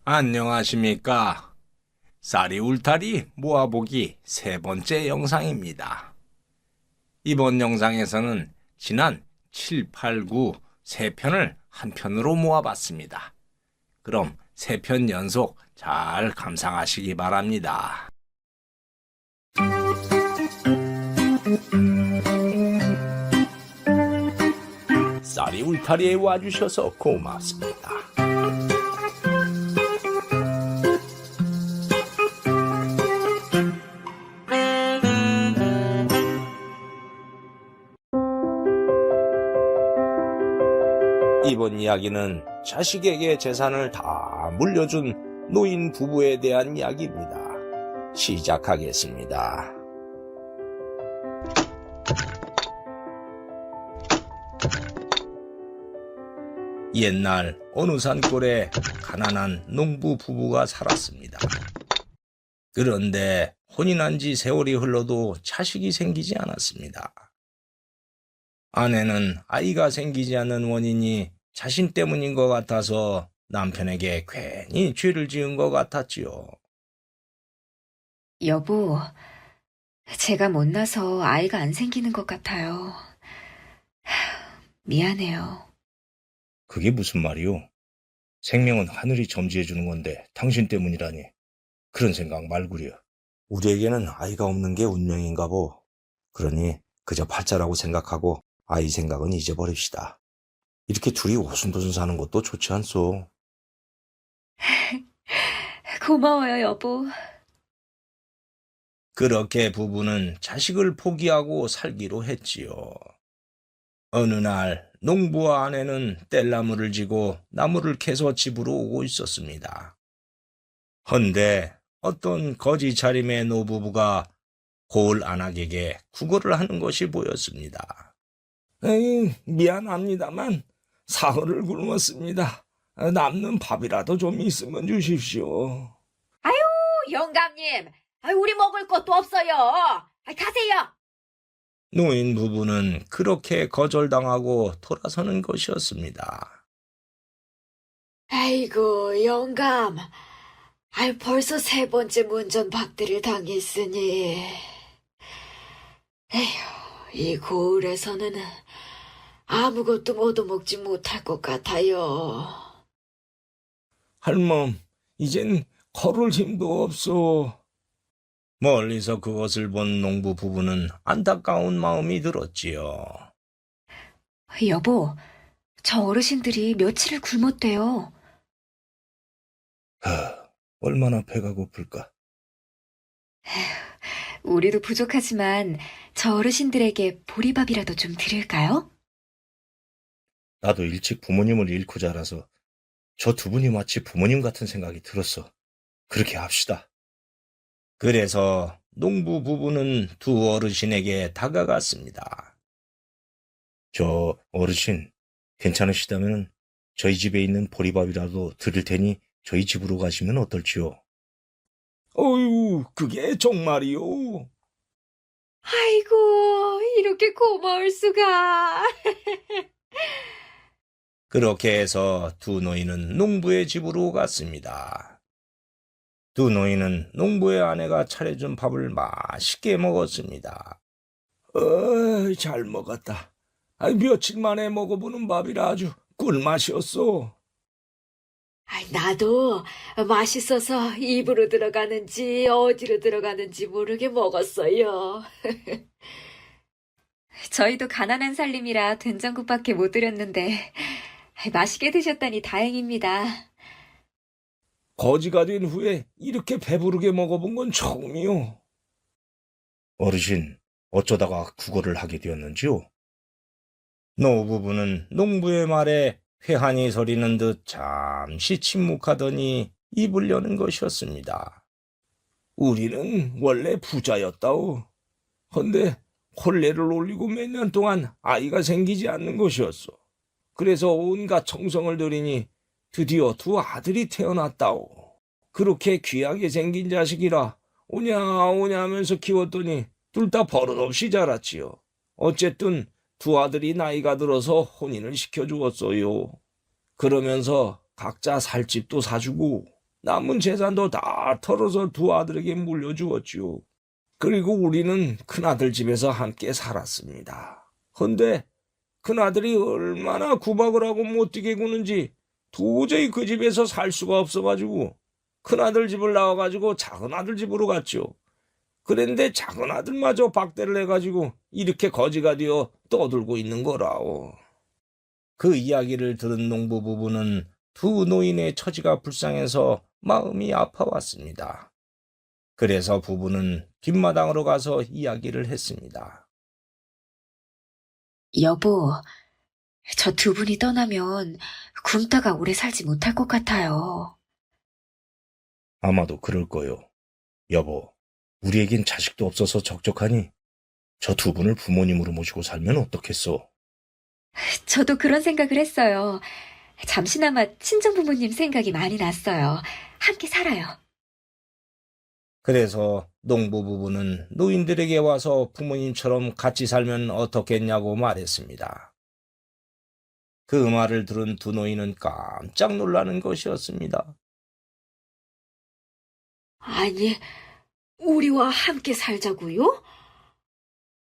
안녕하십니까. 쌀이 울타리 모아보기 세 번째 영상입니다. 이번 영상에서는 지난 7, 8, 9 세 편을 한 편으로 모아봤습니다. 그럼 세 편 연속 잘 감상하시기 바랍니다. 쌀이 울타리에 와주셔서 고맙습니다. 이번 이야기는 자식에게 재산을 다 물려준 노인 부부에 대한 이야기입니다. 시작하겠습니다. 옛날 어느 산골에 가난한 농부 부부가 살았습니다. 그런데 혼인한 지 세월이 흘러도 자식이 생기지 않았습니다. 아내는 아이가 생기지 않는 원인이 자신 때문인 것 같아서 남편에게 괜히 죄를 지은 것 같았지요. 여보, 제가 못나서 아이가 안 생기는 것 같아요. 미안해요. 그게 무슨 말이오? 생명은 하늘이 점지해주는 건데 당신 때문이라니. 그런 생각 말구려. 우리에게는 아이가 없는 게 운명인가 보. 그러니 그저 팔자라고 생각하고 아이 생각은 잊어버립시다. 이렇게 둘이 오순도순 사는 것도 좋지 않소. 고마워요, 여보. 그렇게 부부는 자식을 포기하고 살기로 했지요. 어느 날 농부와 아내는 뗄나무를 지고 나무를 캐서 집으로 오고 있었습니다. 헌데 어떤 거지 차림의 노부부가 고을 안악에게 구걸을 하는 것이 보였습니다. 에이, 미안합니다만 사흘을 굶었습니다. 남는 밥이라도 좀 있으면 주십시오. 영감님, 우리 먹을 것도 없어요. 가세요. 노인 부부는 그렇게 거절당하고 돌아서는 것이었습니다. 아이고, 영감. 벌써 세 번째 문전박대를 당했으니. 에휴, 이 고을에서는 아무것도 얻어먹지 못할 것 같아요. 할멈, 이젠 걸을 힘도 없소. 멀리서 그것을 본 농부 부부는 안타까운 마음이 들었지요. 여보, 저 어르신들이 며칠을 굶었대요. 얼마나 배가 고플까? 우리도 부족하지만 저 어르신들에게 보리밥이라도 좀 드릴까요? 나도 일찍 부모님을 잃고 자라서 저 두 분이 마치 부모님 같은 생각이 들었어. 그렇게 합시다. 그래서 농부 부부는 두 어르신에게 다가갔습니다. 저 어르신, 괜찮으시다면 저희 집에 있는 보리밥이라도 드릴 테니 저희 집으로 가시면 어떨지요? 어휴, 그게 정말이요? 아이고, 이렇게 고마울 수가. 그렇게 해서 두 노인은 농부의 집으로 갔습니다. 두 노인은 농부의 아내가 차려준 밥을 맛있게 먹었습니다. 잘 먹었다. 며칠 만에 먹어보는 밥이라 아주 꿀맛이었어. 나도 맛있어서 입으로 들어가는지 어디로 들어가는지 모르게 먹었어요. 저희도 가난한 살림이라 된장국밖에 못 드렸는데 맛있게 드셨다니 다행입니다. 거지가 된 후에 이렇게 배부르게 먹어본 건 처음이요. 어르신, 어쩌다가 구걸을 하게 되었는지요? 노부부는 농부의 말에 회한이 서리는 듯 잠시 침묵하더니 입을 여는 것이었습니다. 우리는 원래 부자였다오. 헌데 혼례를 올리고 몇 년 동안 아이가 생기지 않는 것이었어. 그래서 온갖 정성을 들이니 드디어 두 아들이 태어났다오. 그렇게 귀하게 생긴 자식이라 오냐 오냐 하면서 키웠더니 둘 다 버릇없이 자랐지요. 어쨌든 두 아들이 나이가 들어서 혼인을 시켜주었어요. 그러면서 각자 살 집도 사주고 남은 재산도 다 털어서 두 아들에게 물려주었지요. 그리고 우리는 큰아들 집에서 함께 살았습니다. 헌데 큰아들이 얼마나 구박을 하고 못 뛰게 구는지 도저히 그 집에서 살 수가 없어가지고 큰아들 집을 나와가지고 작은아들 집으로 갔죠. 그런데 작은아들마저 박대를 해가지고 이렇게 거지가 되어 떠들고 있는 거라오. 그 이야기를 들은 농부 부부는 두 노인의 처지가 불쌍해서 마음이 아파왔습니다. 그래서 부부는 뒷마당으로 가서 이야기를 했습니다. 여보, 저 두 분이 떠나면 굶다가 오래 살지 못할 것 같아요. 아마도 그럴 거요. 여보, 우리에겐 자식도 없어서 적적하니 저 두 분을 부모님으로 모시고 살면 어떻겠소? 저도 그런 생각을 했어요. 잠시나마 친정부모님 생각이 많이 났어요. 함께 살아요. 그래서 농부 부부는 노인들에게 와서 부모님처럼 같이 살면 어떻겠냐고 말했습니다. 그 말을 들은 두 노인은 깜짝 놀라는 것이었습니다. 아니, 우리와 함께 살자고요?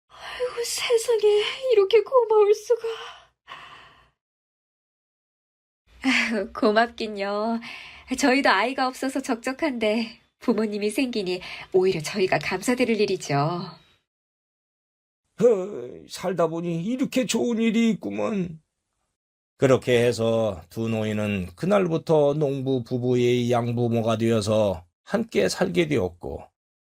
아이고, 세상에 이렇게 고마울 수가. 고맙긴요. 저희도 아이가 없어서 적적한데 부모님이 생기니 오히려 저희가 감사드릴 일이죠. 살다 보니 이렇게 좋은 일이 있구먼. 그렇게 해서 두 노인은 그날부터 농부 부부의 양부모가 되어서 함께 살게 되었고,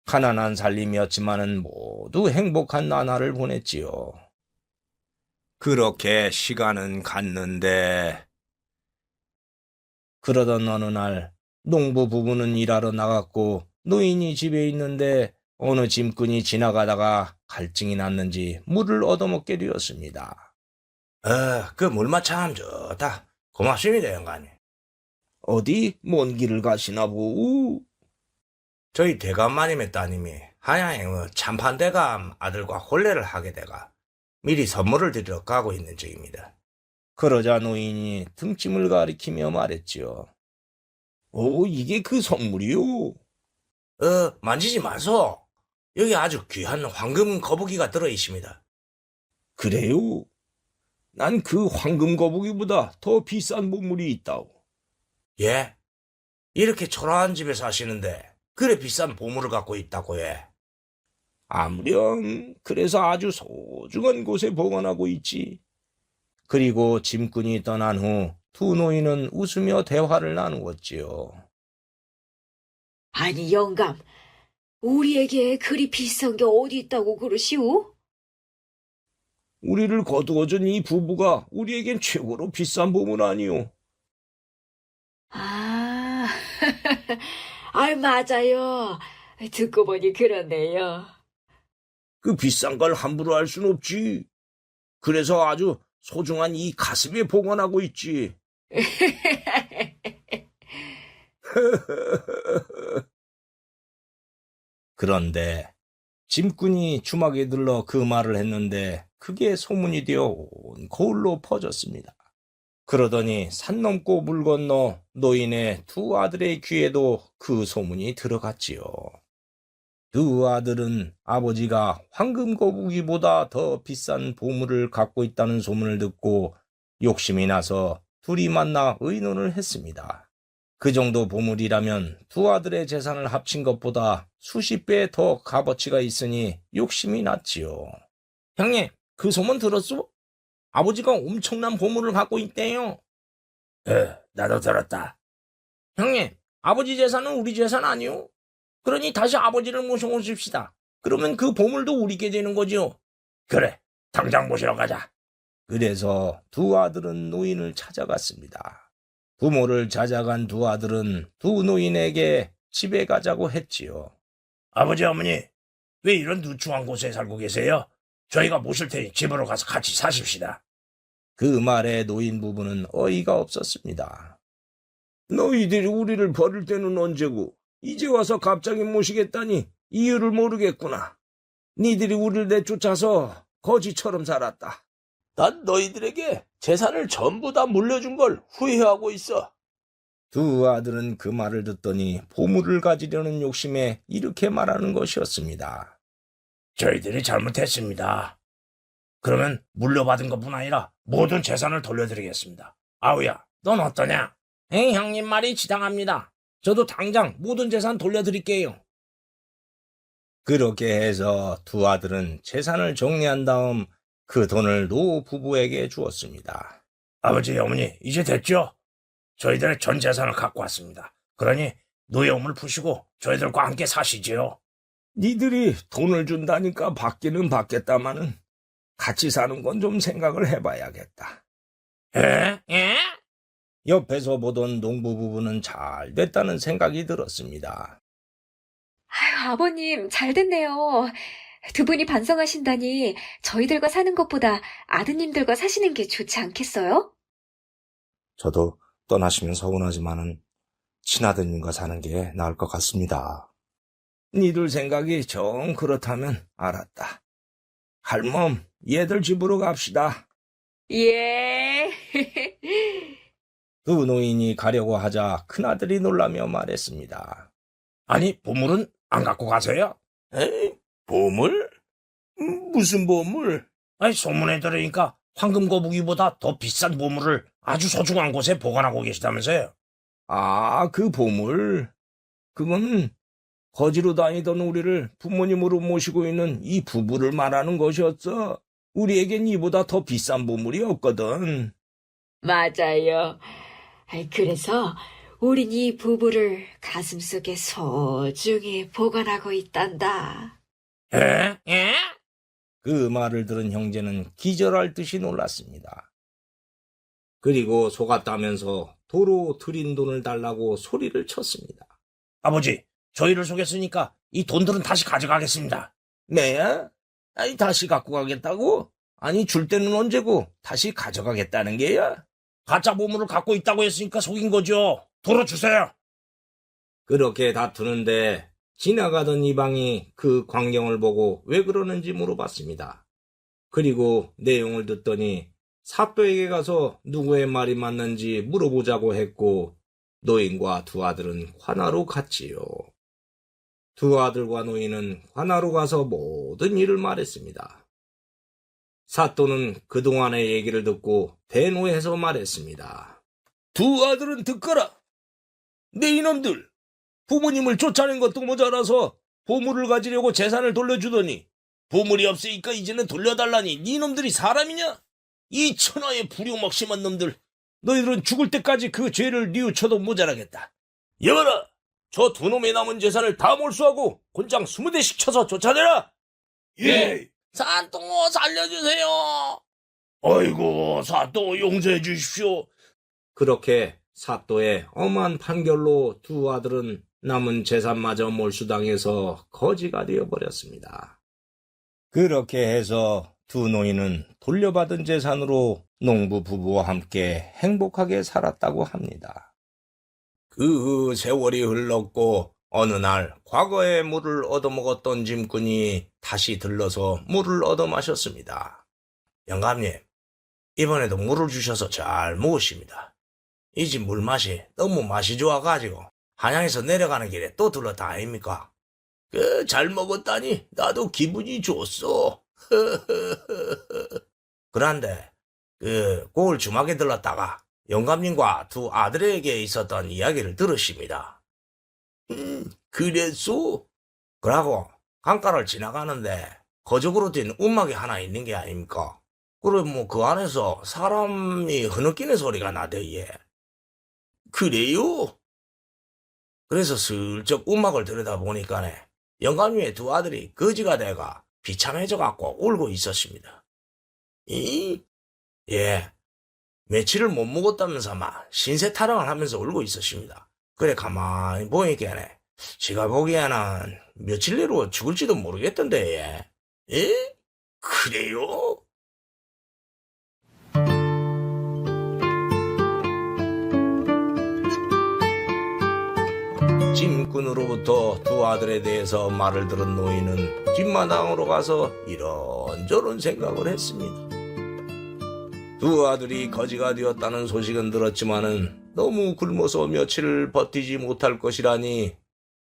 가난한 살림이었지만은 모두 행복한 나날을 보냈지요. 그렇게 시간은 갔는데, 그러던 어느 날 농부 부부는 일하러 나갔고 노인이 집에 있는데 어느 짐꾼이 지나가다가 갈증이 났는지 물을 얻어먹게 되었습니다. 그 물맛 참 좋다. 고맙습니다, 영감님. 어디 먼 길을 가시나 보우? 저희 대감마님의 따님이 한양에 참판대감 아들과 혼례를 하게 돼가 미리 선물을 드리러 가고 있는 중입니다. 그러자 노인이 등짐을 가리키며 말했지요. 오, 이게 그 선물이요? 만지지 마소. 여기 아주 귀한 황금 거북이가 들어있습니다. 그래요? 난 그 황금 거북이보다 더 비싼 보물이 있다오. 예? 이렇게 초라한 집에 사시는데 그래 비싼 보물을 갖고 있다고 해. 아무렴 그래서 아주 소중한 곳에 보관하고 있지. 그리고 짐꾼이 떠난 후 두 노인은 웃으며 대화를 나누었지요. 아니, 영감, 우리에게 그리 비싼 게 어디 있다고 그러시오? 우리를 거두어준 이 부부가 우리에겐 최고로 비싼 보물 아니오. 아, 맞아요. 듣고 보니 그러네요. 그 비싼 걸 함부로 할 순 없지. 그래서 아주 소중한 이 가슴에 보관하고 있지. 그런데 짐꾼이 주막에 들러 그 말을 했는데 그게 소문이 되어 온 거울로 퍼졌습니다. 그러더니 산 넘고 물 건너 노인의 두 아들의 귀에도 그 소문이 들어갔지요. 두 아들은 아버지가 황금거북이보다 더 비싼 보물을 갖고 있다는 소문을 듣고 욕심이 나서 둘이 만나 의논을 했습니다. 그 정도 보물이라면 두 아들의 재산을 합친 것보다 수십 배 더 값어치가 있으니 욕심이 났지요. 형님, 그 소문 들었소? 아버지가 엄청난 보물을 갖고 있대요. 나도 들었다. 형님, 아버지 재산은 우리 재산 아니오? 그러니 다시 아버지를 모셔오십시다. 그러면 그 보물도 우리게 되는 거지요. 그래, 당장 모시러 가자. 그래서 두 아들은 노인을 찾아갔습니다. 부모를 찾아간 두 아들은 두 노인에게 집에 가자고 했지요. 아버지, 어머니, 왜 이런 누추한 곳에 살고 계세요? 저희가 모실 테니 집으로 가서 같이 사십시다. 그 말에 노인 부부는 어이가 없었습니다. 너희들이 우리를 버릴 때는 언제고 이제 와서 갑자기 모시겠다니 이유를 모르겠구나. 니들이 우리를 내쫓아서 거지처럼 살았다. 난 너희들에게 재산을 전부 다 물려준 걸 후회하고 있어. 두 아들은 그 말을 듣더니 보물을 가지려는 욕심에 이렇게 말하는 것이었습니다. 저희들이 잘못했습니다. 그러면 물려받은 것뿐 아니라 모든 재산을 돌려드리겠습니다. 아우야, 넌 어떠냐? 형님 말이 지당합니다. 저도 당장 모든 재산 돌려드릴게요. 그렇게 해서 두 아들은 재산을 정리한 다음 그 돈을 노 부부에게 주었습니다. 아버지, 어머니, 이제 됐죠? 저희들의 전 재산을 갖고 왔습니다. 그러니 노여움을 푸시고 저희들과 함께 사시지요. 니들이 돈을 준다니까 받기는 받겠다마는 같이 사는 건 좀 생각을 해봐야겠다. 에? 옆에서 보던 농부 부부는 잘 됐다는 생각이 들었습니다. 아유, 아버님, 잘 됐네요. 두 분이 반성하신다니 저희들과 사는 것보다 아드님들과 사시는 게 좋지 않겠어요? 저도 떠나시면 서운하지만은 친아드님과 사는 게 나을 것 같습니다. 니들 생각이 정 그렇다면 알았다. 할멈, 얘들 집으로 갑시다. 예. 두 노인이 가려고 하자 큰아들이 놀라며 말했습니다. 아니, 보물은 안 갖고 가세요? 에이, 보물? 무슨 보물? 아니, 소문에 들으니까 황금 거북이보다 더 비싼 보물을 아주 소중한 곳에 보관하고 계시다면서요? 아, 그 보물? 그건 거지로 다니던 우리를 부모님으로 모시고 있는 이 부부를 말하는 것이었어. 우리에겐 이보다 더 비싼 보물이 없거든. 맞아요. 그래서 우린 이 부부를 가슴속에 소중히 보관하고 있단다. 에? 그 말을 들은 형제는 기절할 듯이 놀랐습니다. 그리고 속았다면서 도로 들인 돈을 달라고 소리를 쳤습니다. 아버지, 저희를 속였으니까 이 돈들은 다시 가져가겠습니다. 네? 아니, 다시 갖고 가겠다고? 아니, 줄 때는 언제고 다시 가져가겠다는 게야? 가짜 보물을 갖고 있다고 했으니까 속인 거죠. 돌아주세요. 그렇게 다투는데 지나가던 이방이 그 광경을 보고 왜 그러는지 물어봤습니다. 그리고 내용을 듣더니 사또에게 가서 누구의 말이 맞는지 물어보자고 했고 노인과 두 아들은 관하로 갔지요. 두 아들과 노인은 관하로 가서 모든 일을 말했습니다. 사또는 그동안의 얘기를 듣고 대노해서 말했습니다. 두 아들은 듣거라. 내 이놈들, 부모님을 쫓아낸 것도 모자라서 보물을 가지려고 재산을 돌려주더니 보물이 없으니까 이제는 돌려달라니 네 놈들이 사람이냐? 이 천하의 불효먹심한 놈들, 너희들은 죽을 때까지 그 죄를 뉘우쳐도 모자라겠다. 여봐라, 저 두 놈의 남은 재산을 다 몰수하고 곤장 20대씩 쳐서 쫓아내라. 예, 사또 살려주세요. 아이고, 사또 용서해 주십시오. 그렇게 사또의 엄한 판결로 두 아들은 남은 재산마저 몰수당해서 거지가 되어버렸습니다. 그렇게 해서 두 노인은 돌려받은 재산으로 농부 부부와 함께 행복하게 살았다고 합니다. 그 세월이 흘렀고 어느 날 과거에 물을 얻어먹었던 짐꾼이 다시 들러서 물을 얻어 마셨습니다. 영감님, 이번에도 물을 주셔서 잘 먹었습니다. 이 집 물맛이 너무 맛이 좋아가지고 한양에서 내려가는 길에 또 들렀다 아닙니까? 잘 먹었다니 나도 기분이 좋소. 그런데 고을 주막에 들렀다가 영감님과 두 아들에게 있었던 이야기를 들으십니다. 그랬소? 그러고 강가를 지나가는데 거적으로 된 움막이 하나 있는 게 아닙니까? 그럼 그 안에서 사람이 흐느끼는 소리가 나대예. 그래요? 그래서 슬쩍 움막을 들여다보니까네 영감님의 두 아들이 거지가 돼가 비참해져갖고 울고 있었습니다. 예, 며칠을 못 먹었다면서만 신세 타령을 하면서 울고 있었습니다. 그래 가만히 보니까네 제가 보기에는 며칠 내로 죽을지도 모르겠던데. 예? 그래요? 짐꾼으로부터 두 아들에 대해서 말을 들은 노인은 뒷마당으로 가서 이런저런 생각을 했습니다. 두 아들이 거지가 되었다는 소식은 들었지만은 너무 굶어서 며칠을 버티지 못할 것이라니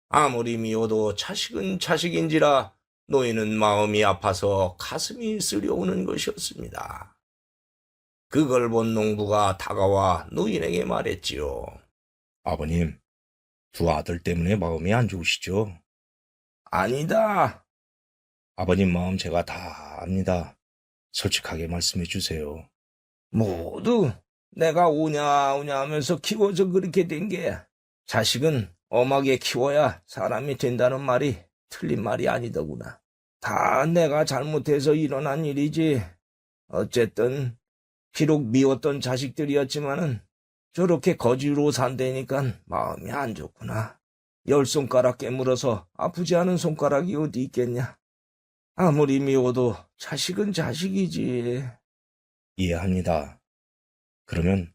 아무리 미워도 자식은 자식인지라 노인은 마음이 아파서 가슴이 쓰려오는 것이었습니다. 그걸 본 농부가 다가와 노인에게 말했지요. 아버님, 두 아들 때문에 마음이 안 좋으시죠? 아니다. 아버님 마음 제가 다 압니다. 솔직하게 말씀해 주세요. 모두 내가 오냐 오냐 하면서 키워서 그렇게 된 게 자식은 엄하게 키워야 사람이 된다는 말이 틀린 말이 아니더구나. 다 내가 잘못해서 일어난 일이지. 어쨌든 비록 미웠던 자식들이었지만은 저렇게 거지로 산다니까 마음이 안 좋구나. 10손가락 깨물어서 아프지 않은 손가락이 어디 있겠냐. 아무리 미워도 자식은 자식이지. 이해합니다. 그러면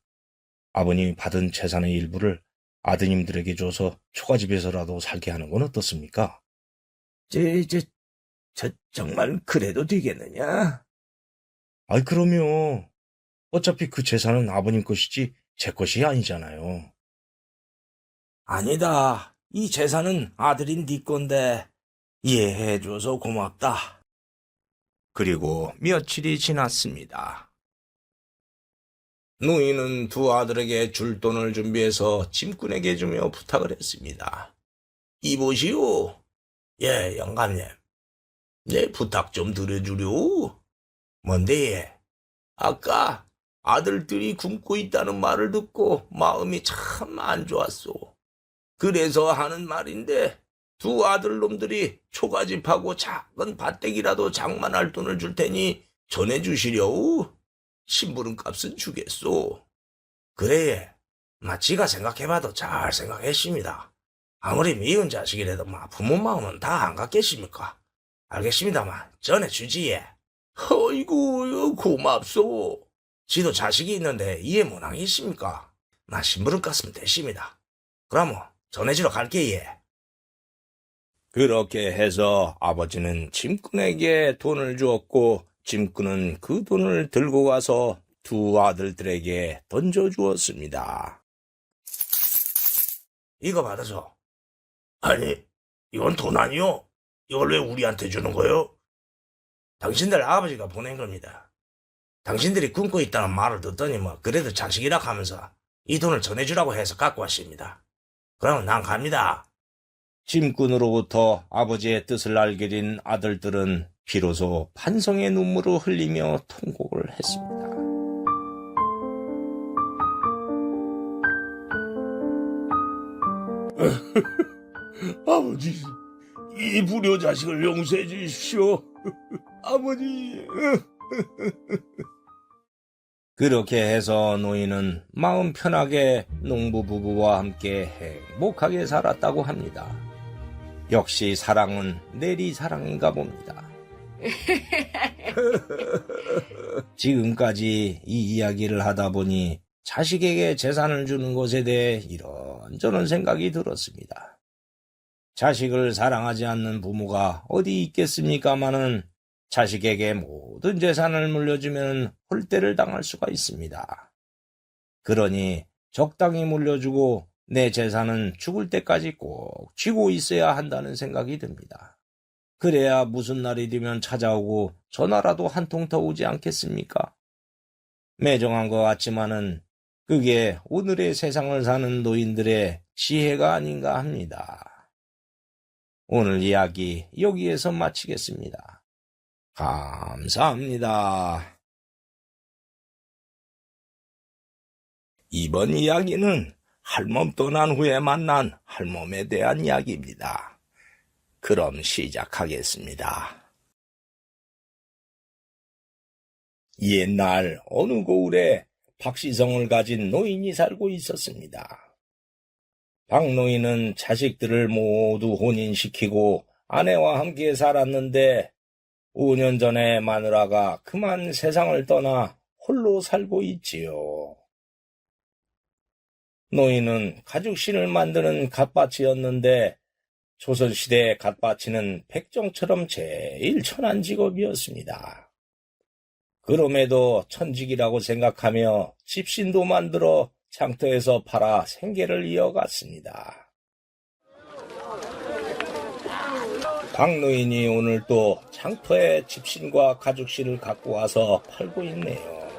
아버님이 받은 재산의 일부를 아드님들에게 줘서 초가집에서라도 살게 하는 건 어떻습니까? 정말 그래도 되겠느냐? 아이, 그럼요. 어차피 그 재산은 아버님 것이지 제 것이 아니잖아요. 아니다. 이 재산은 아들인 네 건데 이해해줘서 고맙다. 그리고 며칠이 지났습니다. 노인은 두 아들에게 줄 돈을 준비해서 짐꾼에게 주며 부탁을 했습니다. 이보시오. 예, 영감님. 내 부탁 좀 들어주려. 뭔데? 아까 아들들이 굶고 있다는 말을 듣고 마음이 참 안 좋았소. 그래서 하는 말인데 두 아들놈들이 초가집하고 작은 밭대기라도 장만할 돈을 줄 테니 전해주시려우. 심부름값은 주겠소. 그래, 지가 생각해봐도 잘 생각했습니다. 아무리 미운 자식이라도 부모 마음은 다 안 갖겠습니까? 알겠습니다만 전해주지예. 어이구, 고맙소. 지도 자식이 있는데 이해 못하겠습니까? 나 심부름값은 됐습니다. 그럼 전해주러 갈게, 예. 그렇게 해서 아버지는 짐꾼에게 돈을 주었고 짐꾼은 그 돈을 들고 가서 두 아들들에게 던져주었습니다. 이거 받아서. 아니, 이건 돈 아니요? 이걸 왜 우리한테 주는 거요? 당신들 아버지가 보낸 겁니다. 당신들이 굶고 있다는 말을 듣더니 그래도 자식이라 하면서 이 돈을 전해주라고 해서 갖고 왔습니다. 그럼 난 갑니다. 짐꾼으로부터 아버지의 뜻을 알게 된 아들들은 비로소 반성의 눈물을 흘리며 통곡을 했습니다. 아버지, 이 불효자식을 용서해 주십시오. 아버지. 그렇게 해서 노인은 마음 편하게 농부 부부와 함께 행복하게 살았다고 합니다. 역시 사랑은 내리 사랑인가 봅니다. 지금까지 이 이야기를 하다 보니 자식에게 재산을 주는 것에 대해 이런저런 생각이 들었습니다. 자식을 사랑하지 않는 부모가 어디 있겠습니까마는 자식에게 모든 재산을 물려주면 홀대를 당할 수가 있습니다. 그러니 적당히 물려주고 내 재산은 죽을 때까지 꼭 쥐고 있어야 한다는 생각이 듭니다. 그래야 무슨 날이 되면 찾아오고 전화라도 한 통 더 오지 않겠습니까? 매정한 것 같지만은 그게 오늘의 세상을 사는 노인들의 지혜가 아닌가 합니다. 오늘 이야기 여기에서 마치겠습니다. 감사합니다. 이번 이야기는 할멈 떠난 후에 만난 할멈에 대한 이야기입니다. 그럼 시작하겠습니다. 옛날 어느 고을에 박시성을 가진 노인이 살고 있었습니다. 박노인은 자식들을 모두 혼인시키고 아내와 함께 살았는데 5년 전에 마누라가 그만 세상을 떠나 홀로 살고 있지요. 노인은 가죽신을 만드는 갓바치였는데 조선시대의 갓바치는 백정처럼 제일 천한 직업이었습니다. 그럼에도 천직이라고 생각하며 집신도 만들어 장터에서 팔아 생계를 이어갔습니다. 박노인이 오늘 또 장터에 집신과 가죽신을 갖고 와서 팔고 있네요.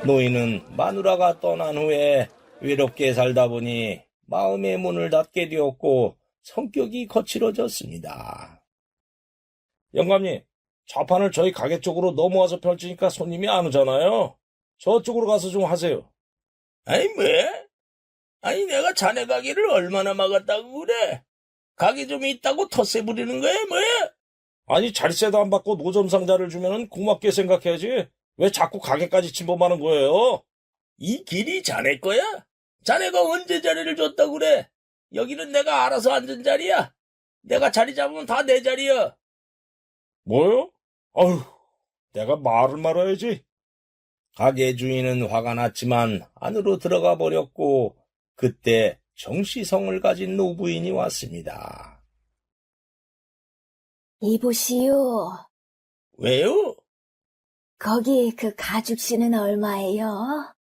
노인은 마누라가 떠난 후에 외롭게 살다 보니 마음의 문을 닫게 되었고 성격이 거칠어졌습니다. 영감님, 좌판을 저희 가게 쪽으로 넘어와서 펼치니까 손님이 안 오잖아요. 저쪽으로 가서 좀 하세요. 아니 왜? 아니 내가 자네 가게를 얼마나 막았다고 그래? 가게 좀 있다고 텃세 부리는 거야 뭐야? 아니 자리세도 안 받고 노점 상자를 주면은 고맙게 생각해야지. 왜 자꾸 가게까지 침범하는 거예요? 이 길이 자네 거야? 자네가 언제 자리를 줬다고 그래? 여기는 내가 알아서 앉은 자리야. 내가 자리 잡으면 다 내 자리야. 뭐요? 아휴, 내가 말을 말아야지. 가게 주인은 화가 났지만 안으로 들어가 버렸고 그때 정시성을 가진 노부인이 왔습니다. 이보시오. 왜요? 거기 그 가죽신은 얼마예요?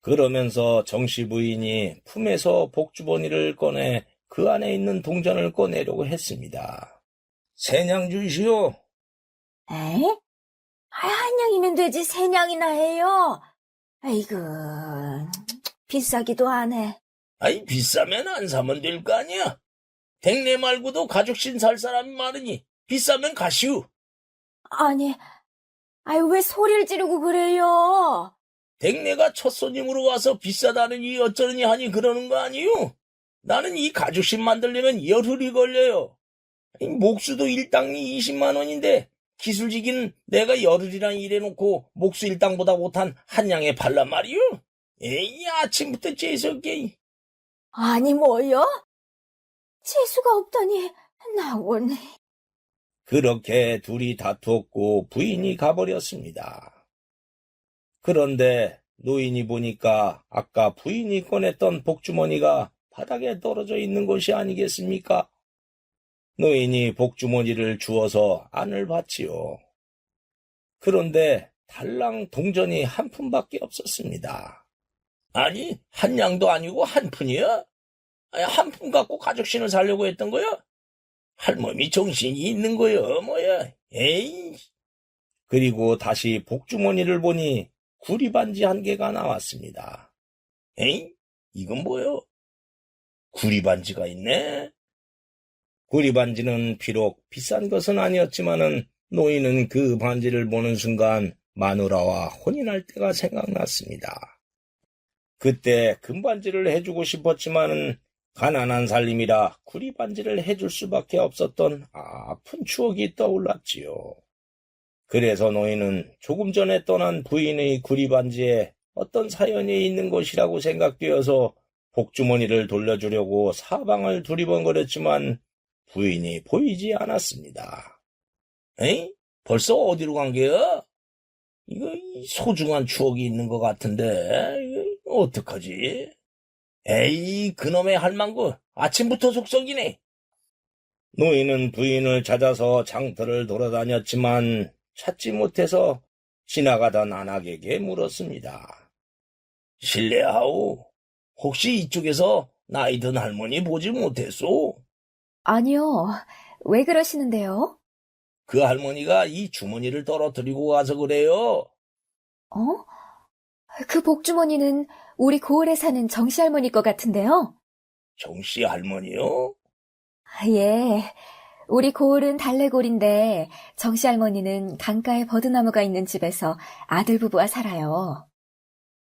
그러면서 정씨 부인이 품에서 복주머니를 꺼내 그 안에 있는 동전을 꺼내려고 했습니다. 세냥 주시오. 에? 한 냥이면 되지 세 냥이나 해요. 아이고, 비싸기도 하네. 아이 비싸면 안 사면 될 거 아니야. 댁내 말고도 가죽신 살 사람이 많으니 비싸면 가시오. 아니, 아유 왜 소리를 지르고 그래요? 댁내가 첫 손님으로 와서 비싸다느니 어쩌느니 하니 그러는 거 아니요? 나는 이 가죽신 만들려면 열흘이 걸려요. 목수도 일당이 20만 원인데 기술직인 내가 열흘이랑 일해놓고 목수 일당보다 못한 한 양에 팔란 말이요? 에이 아침부터 재수없게. 아니 뭐요? 재수가 없다니 나원. 그렇게 둘이 다투었고 부인이 가버렸습니다. 그런데 노인이 보니까 아까 부인이 꺼냈던 복주머니가 바닥에 떨어져 있는 것이 아니겠습니까? 노인이 복주머니를 주워서 안을 봤지요. 그런데 달랑 동전이 한 푼밖에 없었습니다. 아니, 한 양도 아니고 한 푼이야? 아니, 한 푼 갖고 가죽신을 사려고 했던 거야? 할머니 정신이 있는 거야, 뭐야? 에이. 그리고 다시 복주머니를 보니 구리반지 한 개가 나왔습니다. 에이? 이건 뭐요? 구리반지가 있네? 구리반지는 비록 비싼 것은 아니었지만은 노인은 그 반지를 보는 순간 마누라와 혼인할 때가 생각났습니다. 그때 금반지를 해주고 싶었지만은 가난한 살림이라 구리반지를 해줄 수밖에 없었던 아픈 추억이 떠올랐지요. 그래서 노인은 조금 전에 떠난 부인의 구리반지에 어떤 사연이 있는 것이라고 생각되어서 복주머니를 돌려주려고 사방을 두리번거렸지만 부인이 보이지 않았습니다. 에이? 벌써 어디로 간 게야? 이거 소중한 추억이 있는 것 같은데 이거 어떡하지? 에이 그놈의 할망구 아침부터 속썩이네. 노인은 부인을 찾아서 장터를 돌아다녔지만 찾지 못해서 지나가던 안악에게 물었습니다. 실례하오. 혹시 이쪽에서 나이 든 할머니 보지 못했소? 아니요. 왜 그러시는데요? 그 할머니가 이 주머니를 떨어뜨리고 가서 그래요. 어? 그 복주머니는 우리 고을에 사는 정씨 할머니 것 같은데요? 정씨 할머니요? 예. 우리 고을은 달래골인데 정씨 할머니는 강가에 버드나무가 있는 집에서 아들 부부와 살아요.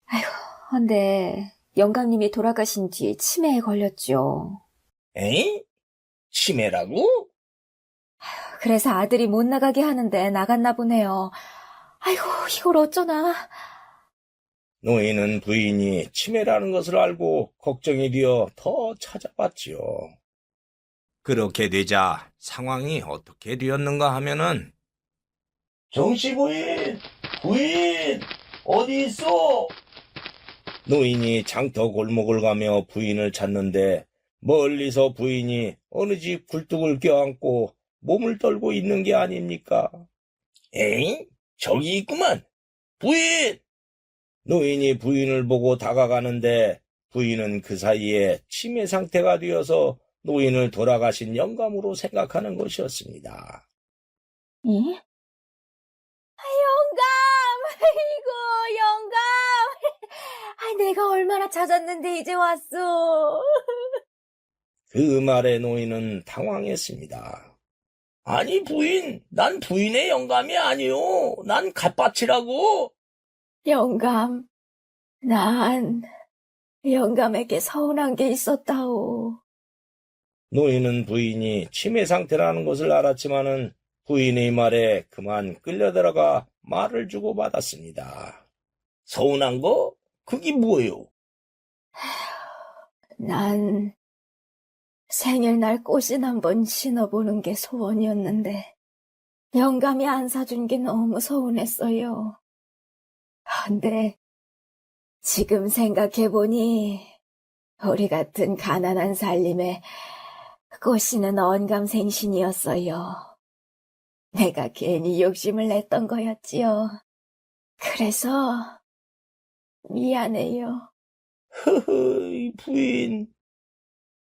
아휴, 근데 영감님이 돌아가신 뒤 치매에 걸렸죠. 에이? 치매라고? 그래서 아들이 못 나가게 하는데 나갔나 보네요. 아이고, 이걸 어쩌나. 노인은 부인이 치매라는 것을 알고 걱정이 되어 더 찾아봤지요. 그렇게 되자 상황이 어떻게 되었는가 하면은 정씨 부인! 부인! 어디 있어? 노인이 장터 골목을 가며 부인을 찾는데 멀리서 부인이 어느 집 굴뚝을 껴안고 몸을 떨고 있는 게 아닙니까? 에잉? 저기 있구만. 부인! 노인이 부인을 보고 다가가는데 부인은 그 사이에 치매 상태가 되어서 노인을 돌아가신 영감으로 생각하는 것이었습니다. 예? 영감! 아이고, 영감! 내가 얼마나 찾았는데 이제 왔어. 그 말에 노인은 당황했습니다. 아니 부인, 난 부인의 영감이 아니오. 난 갓밭이라고. 영감, 난 영감에게 서운한 게 있었다오. 노인은 부인이 치매 상태라는 것을 알았지만은 부인의 말에 그만 끌려들어가 말을 주고받았습니다. 서운한 거? 그게 뭐예요? 난 생일날 꽃신 한번 신어보는 게 소원이었는데 영감이 안 사준 게 너무 서운했어요. 근데 지금 생각해보니 우리 같은 가난한 살림에 꽃신은 언감생신이었어요. 내가 괜히 욕심을 냈던 거였지요. 그래서 미안해요. 흐흐, 부인.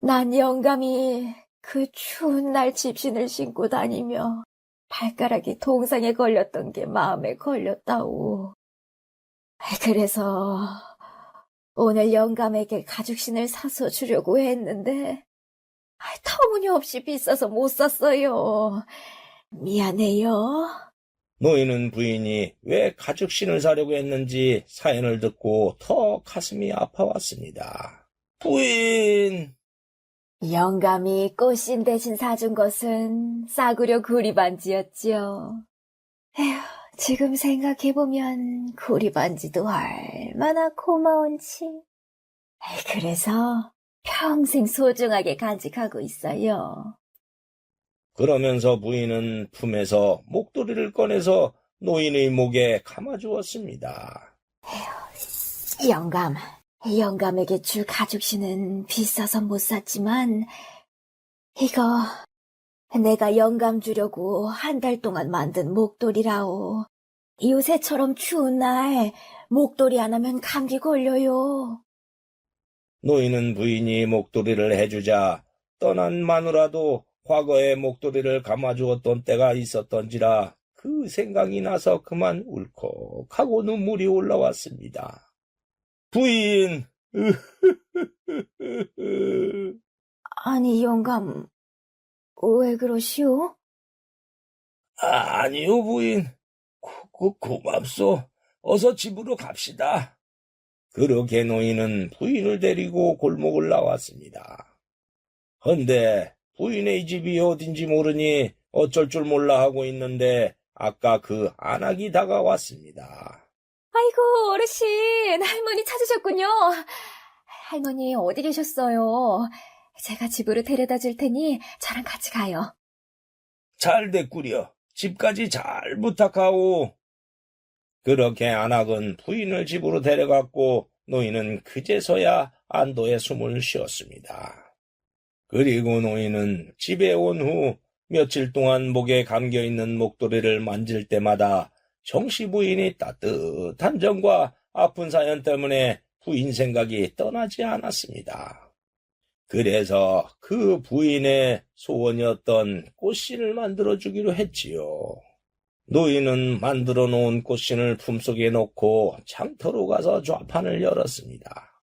난 영감이 그 추운 날 집신을 신고 다니며 발가락이 동상에 걸렸던 게 마음에 걸렸다오. 그래서 오늘 영감에게 가죽신을 사서 주려고 했는데 터무니없이 비싸서 못 샀어요. 미안해요. 노인은 부인이 왜 가죽신을 사려고 했는지 사연을 듣고 더 가슴이 아파왔습니다. 부인! 영감이 꽃신 대신 사준 것은 싸구려 구리반지였지요. 에휴, 지금 생각해보면 구리반지도 얼마나 고마운지. 그래서 평생 소중하게 간직하고 있어요. 그러면서 부인은 품에서 목도리를 꺼내서 노인의 목에 감아주었습니다. 영감에게 줄 가죽신은 비싸서 못 샀지만 이거 내가 영감 주려고 한 달 동안 만든 목도리라오. 요새처럼 추운 날 목도리 안 하면 감기 걸려요. 노인은 부인이 목도리를 해주자 떠난 마누라도 과거에 목도리를 감아주었던 때가 있었던지라 그 생각이 나서 그만 울컥하고 눈물이 올라왔습니다. 부인! 아니, 영감, 왜 그러시오? 아니요, 부인. 고맙소. 어서 집으로 갑시다. 그렇게 노인은 부인을 데리고 골목을 나왔습니다. 헌데 부인의 집이 어딘지 모르니 어쩔 줄 몰라 하고 있는데 아까 그 안악이 다가왔습니다. 아이고, 어르신, 할머니 찾으셨군요. 할머니 어디 계셨어요? 제가 집으로 데려다 줄 테니 저랑 같이 가요. 잘 됐구려. 집까지 잘 부탁하오. 그렇게 안악은 부인을 집으로 데려갔고 노인은 그제서야 안도의 숨을 쉬었습니다. 그리고 노인은 집에 온 후 며칠 동안 목에 감겨있는 목도리를 만질 때마다 정씨 부인이 따뜻한 정과 아픈 사연 때문에 부인 생각이 떠나지 않았습니다. 그래서 그 부인의 소원이었던 꽃신을 만들어주기로 했지요. 노인은 만들어 놓은 꽃신을 품속에 넣고 장터로 가서 좌판을 열었습니다.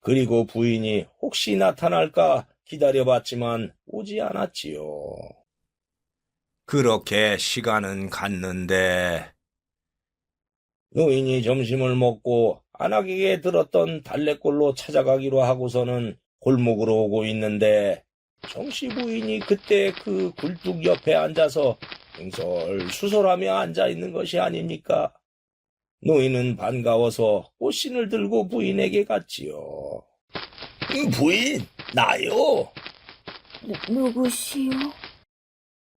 그리고 부인이 혹시 나타날까 기다려봤지만 오지 않았지요. 그렇게 시간은 갔는데 노인이 점심을 먹고 안악에게 들었던 달래골로 찾아가기로 하고서는 골목으로 오고 있는데 정씨 부인이 그때 그 굴뚝 옆에 앉아서 횡설수설하며 앉아있는 것이 아닙니까? 노인은 반가워서 꽃신을 들고 부인에게 갔지요. 부인, 나요. 누구시오?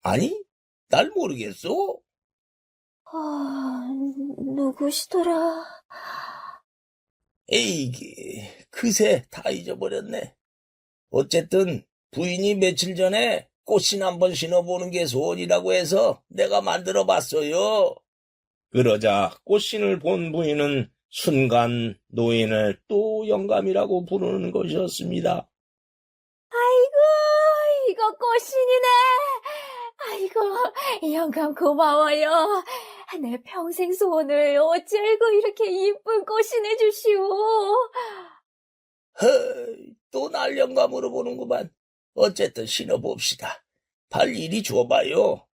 아니, 날 모르겠어? 누구시더라? 에이기, 그새 다 잊어버렸네. 어쨌든 부인이 며칠 전에 꽃신 한번 신어보는 게 소원이라고 해서 내가 만들어 봤어요. 그러자 꽃신을 본 부인은 순간 노인을 또 영감이라고 부르는 것이었습니다. 아이고, 이거 꽃신이네. 아이고, 영감 고마워요. 내 평생 소원을 어찌알고 이렇게 이쁜 꽃신을 주시오. 허이, 또 날 영감으로 보는구만. 어쨌든 신어봅시다. 발 이리 줘봐요.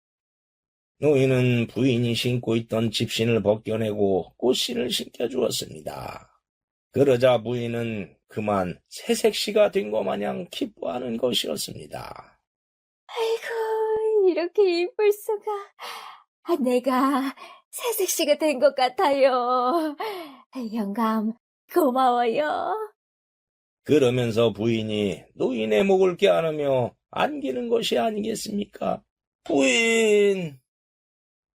노인은 부인이 신고 있던 집신을 벗겨내고 꽃신을 신겨주었습니다. 그러자 부인은 그만 새색시가 된 것 마냥 기뻐하는 것이었습니다. 아이고, 이렇게 이쁠 수가. 내가 새색시가 된 것 같아요. 영감, 고마워요. 그러면서 부인이 노인의 목을 껴안으며 안기는 것이 아니겠습니까? 부인!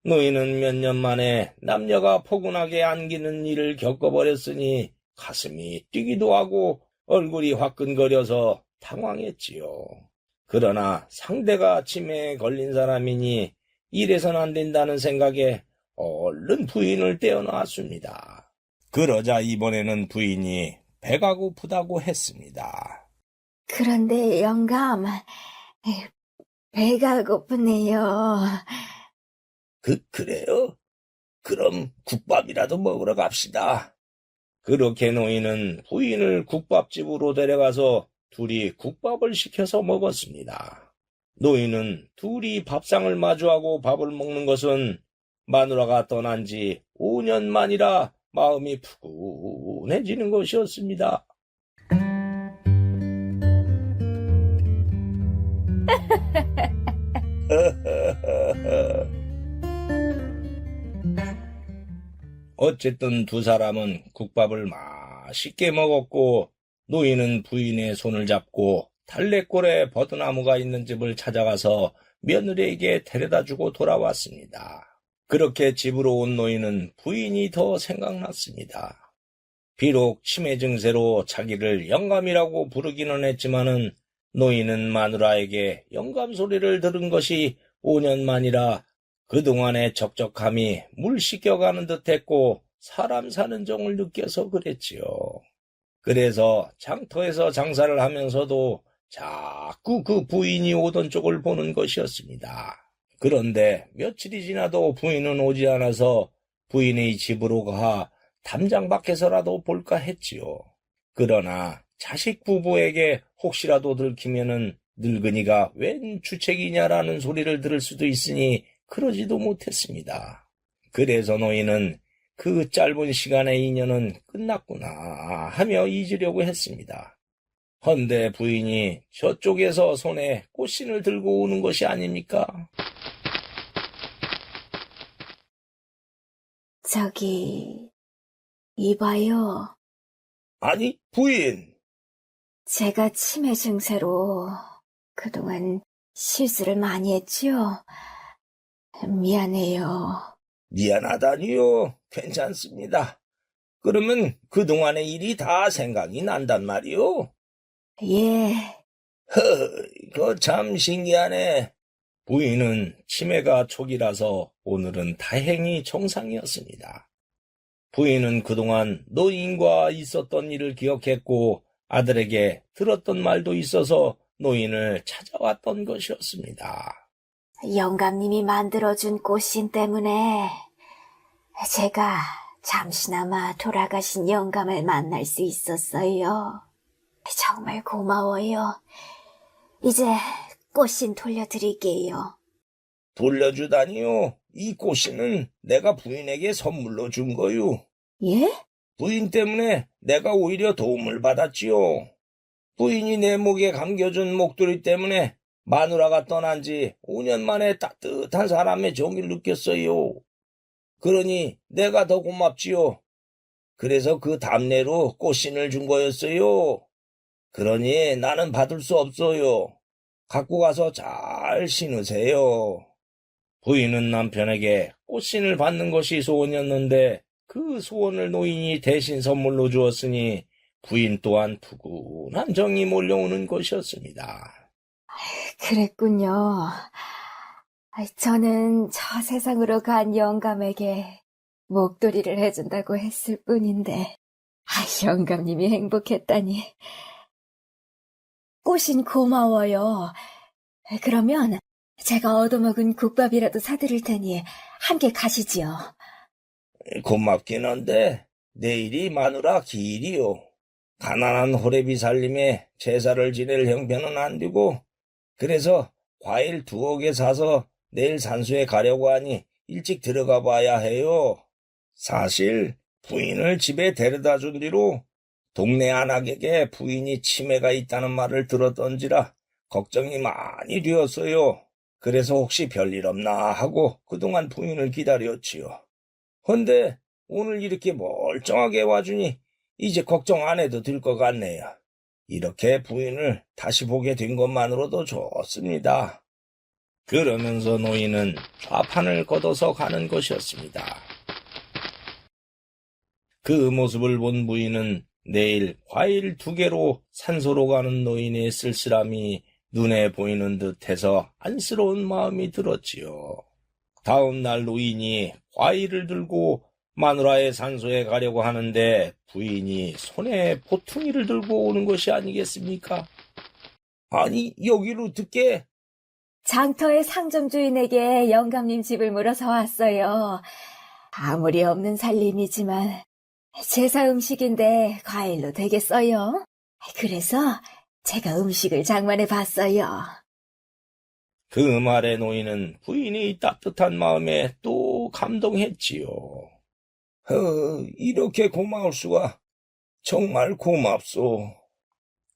노인은 몇 년 만에 남녀가 포근하게 안기는 일을 겪어버렸으니 가슴이 뛰기도 하고 얼굴이 화끈거려서 당황했지요. 그러나 상대가 치매에 걸린 사람이니 이래선 안 된다는 생각에 얼른 부인을 떼어놨습니다. 그러자 이번에는 부인이 배가 고프다고 했습니다. 그런데 영감, 배가 고프네요. 그래요? 그럼 국밥이라도 먹으러 갑시다. 그렇게 노인은 부인을 국밥집으로 데려가서 둘이 국밥을 시켜서 먹었습니다. 노인은 둘이 밥상을 마주하고 밥을 먹는 것은 마누라가 떠난 지 5년 만이라 마음이 푸근해지는 것이었습니다. 어쨌든 두 사람은 국밥을 맛있게 먹었고 노인은 부인의 손을 잡고 달래골에 버드나무가 있는 집을 찾아가서 며느리에게 데려다주고 돌아왔습니다. 그렇게 집으로 온 노인은 부인이 더 생각났습니다. 비록 치매 증세로 자기를 영감이라고 부르기는 했지만은 노인은 마누라에게 영감 소리를 들은 것이 5년 만이라 그동안의 적적함이 물 씻겨가는 듯했고 사람 사는 정을 느껴서 그랬지요. 그래서 장터에서 장사를 하면서도 자꾸 그 부인이 오던 쪽을 보는 것이었습니다. 그런데 며칠이 지나도 부인은 오지 않아서 부인의 집으로 가 담장 밖에서라도 볼까 했지요. 그러나 자식 부부에게 혹시라도 들키면은 늙은이가 웬 주책이냐라는 소리를 들을 수도 있으니 그러지도 못했습니다. 그래서 노인은 그 짧은 시간의 인연은 끝났구나 하며 잊으려고 했습니다. 헌데 부인이 저쪽에서 손에 꽃신을 들고 오는 것이 아닙니까? 저기, 이봐요. 아니, 부인! 제가 치매 증세로 그동안 실수를 많이 했지요. 미안해요. 미안하다니요. 괜찮습니다. 그러면 그동안의 일이 다 생각이 난단 말이오? 예, 그거 참 신기하네. 부인은 치매가 초기라서 오늘은 다행히 정상이었습니다. 부인은 그동안 노인과 있었던 일을 기억했고 아들에게 들었던 말도 있어서 노인을 찾아왔던 것이었습니다. 영감님이 만들어준 꽃신 때문에 제가 잠시나마 돌아가신 영감을 만날 수 있었어요. 정말 고마워요. 이제 꽃신 돌려드릴게요. 돌려주다니요. 이 꽃신은 내가 부인에게 선물로 준 거요. 예? 부인 때문에 내가 오히려 도움을 받았지요. 부인이 내 목에 감겨준 목도리 때문에 마누라가 떠난 지 5년 만에 따뜻한 사람의 정을 느꼈어요. 그러니 내가 더 고맙지요. 그래서 그 답례로 꽃신을 준 거였어요. 그러니 나는 받을 수 없어요. 갖고 가서 잘 신으세요. 부인은 남편에게 꽃신을 받는 것이 소원이었는데 그 소원을 노인이 대신 선물로 주었으니 부인 또한 푸근한 정이 몰려오는 것이었습니다. 그랬군요. 저는 저 세상으로 간 영감에게 목도리를 해준다고 했을 뿐인데, 영감님이 행복했다니. 꽃인 고마워요. 그러면 제가 얻어먹은 국밥이라도 사드릴 테니 함께 가시지요. 고맙긴 한데 내일이 마누라 기일이요. 가난한 호래비 살림에 제사를 지낼 형편은 안 되고 그래서 과일 2개 사서 내일 산소에 가려고 하니 일찍 들어가 봐야 해요. 사실 부인을 집에 데려다 준 뒤로 동네 안악에게 부인이 치매가 있다는 말을 들었던지라 걱정이 많이 되었어요. 그래서 혹시 별일 없나 하고 그동안 부인을 기다렸지요. 헌데 오늘 이렇게 멀쩡하게 와주니 이제 걱정 안 해도 될 것 같네요. 이렇게 부인을 다시 보게 된 것만으로도 좋습니다. 그러면서 노인은 좌판을 걷어서 가는 것이었습니다. 그 모습을 본 부인은 내일 과일 2개로 산소로 가는 노인의 쓸쓸함이 눈에 보이는 듯해서 안쓰러운 마음이 들었지요. 다음 날 노인이 과일을 들고 마누라의 산소에 가려고 하는데 부인이 손에 보퉁이를 들고 오는 것이 아니겠습니까? 아니, 여기로 듣게. 장터의 상점 주인에게 영감님 집을 물어서 왔어요. 아무리 없는 살림이지만 제사 음식인데 과일로 되겠어요? 그래서 제가 음식을 장만해 봤어요. 그 말에 노인은 부인이 따뜻한 마음에 또 감동했지요. 이렇게 고마울 수가. 정말 고맙소.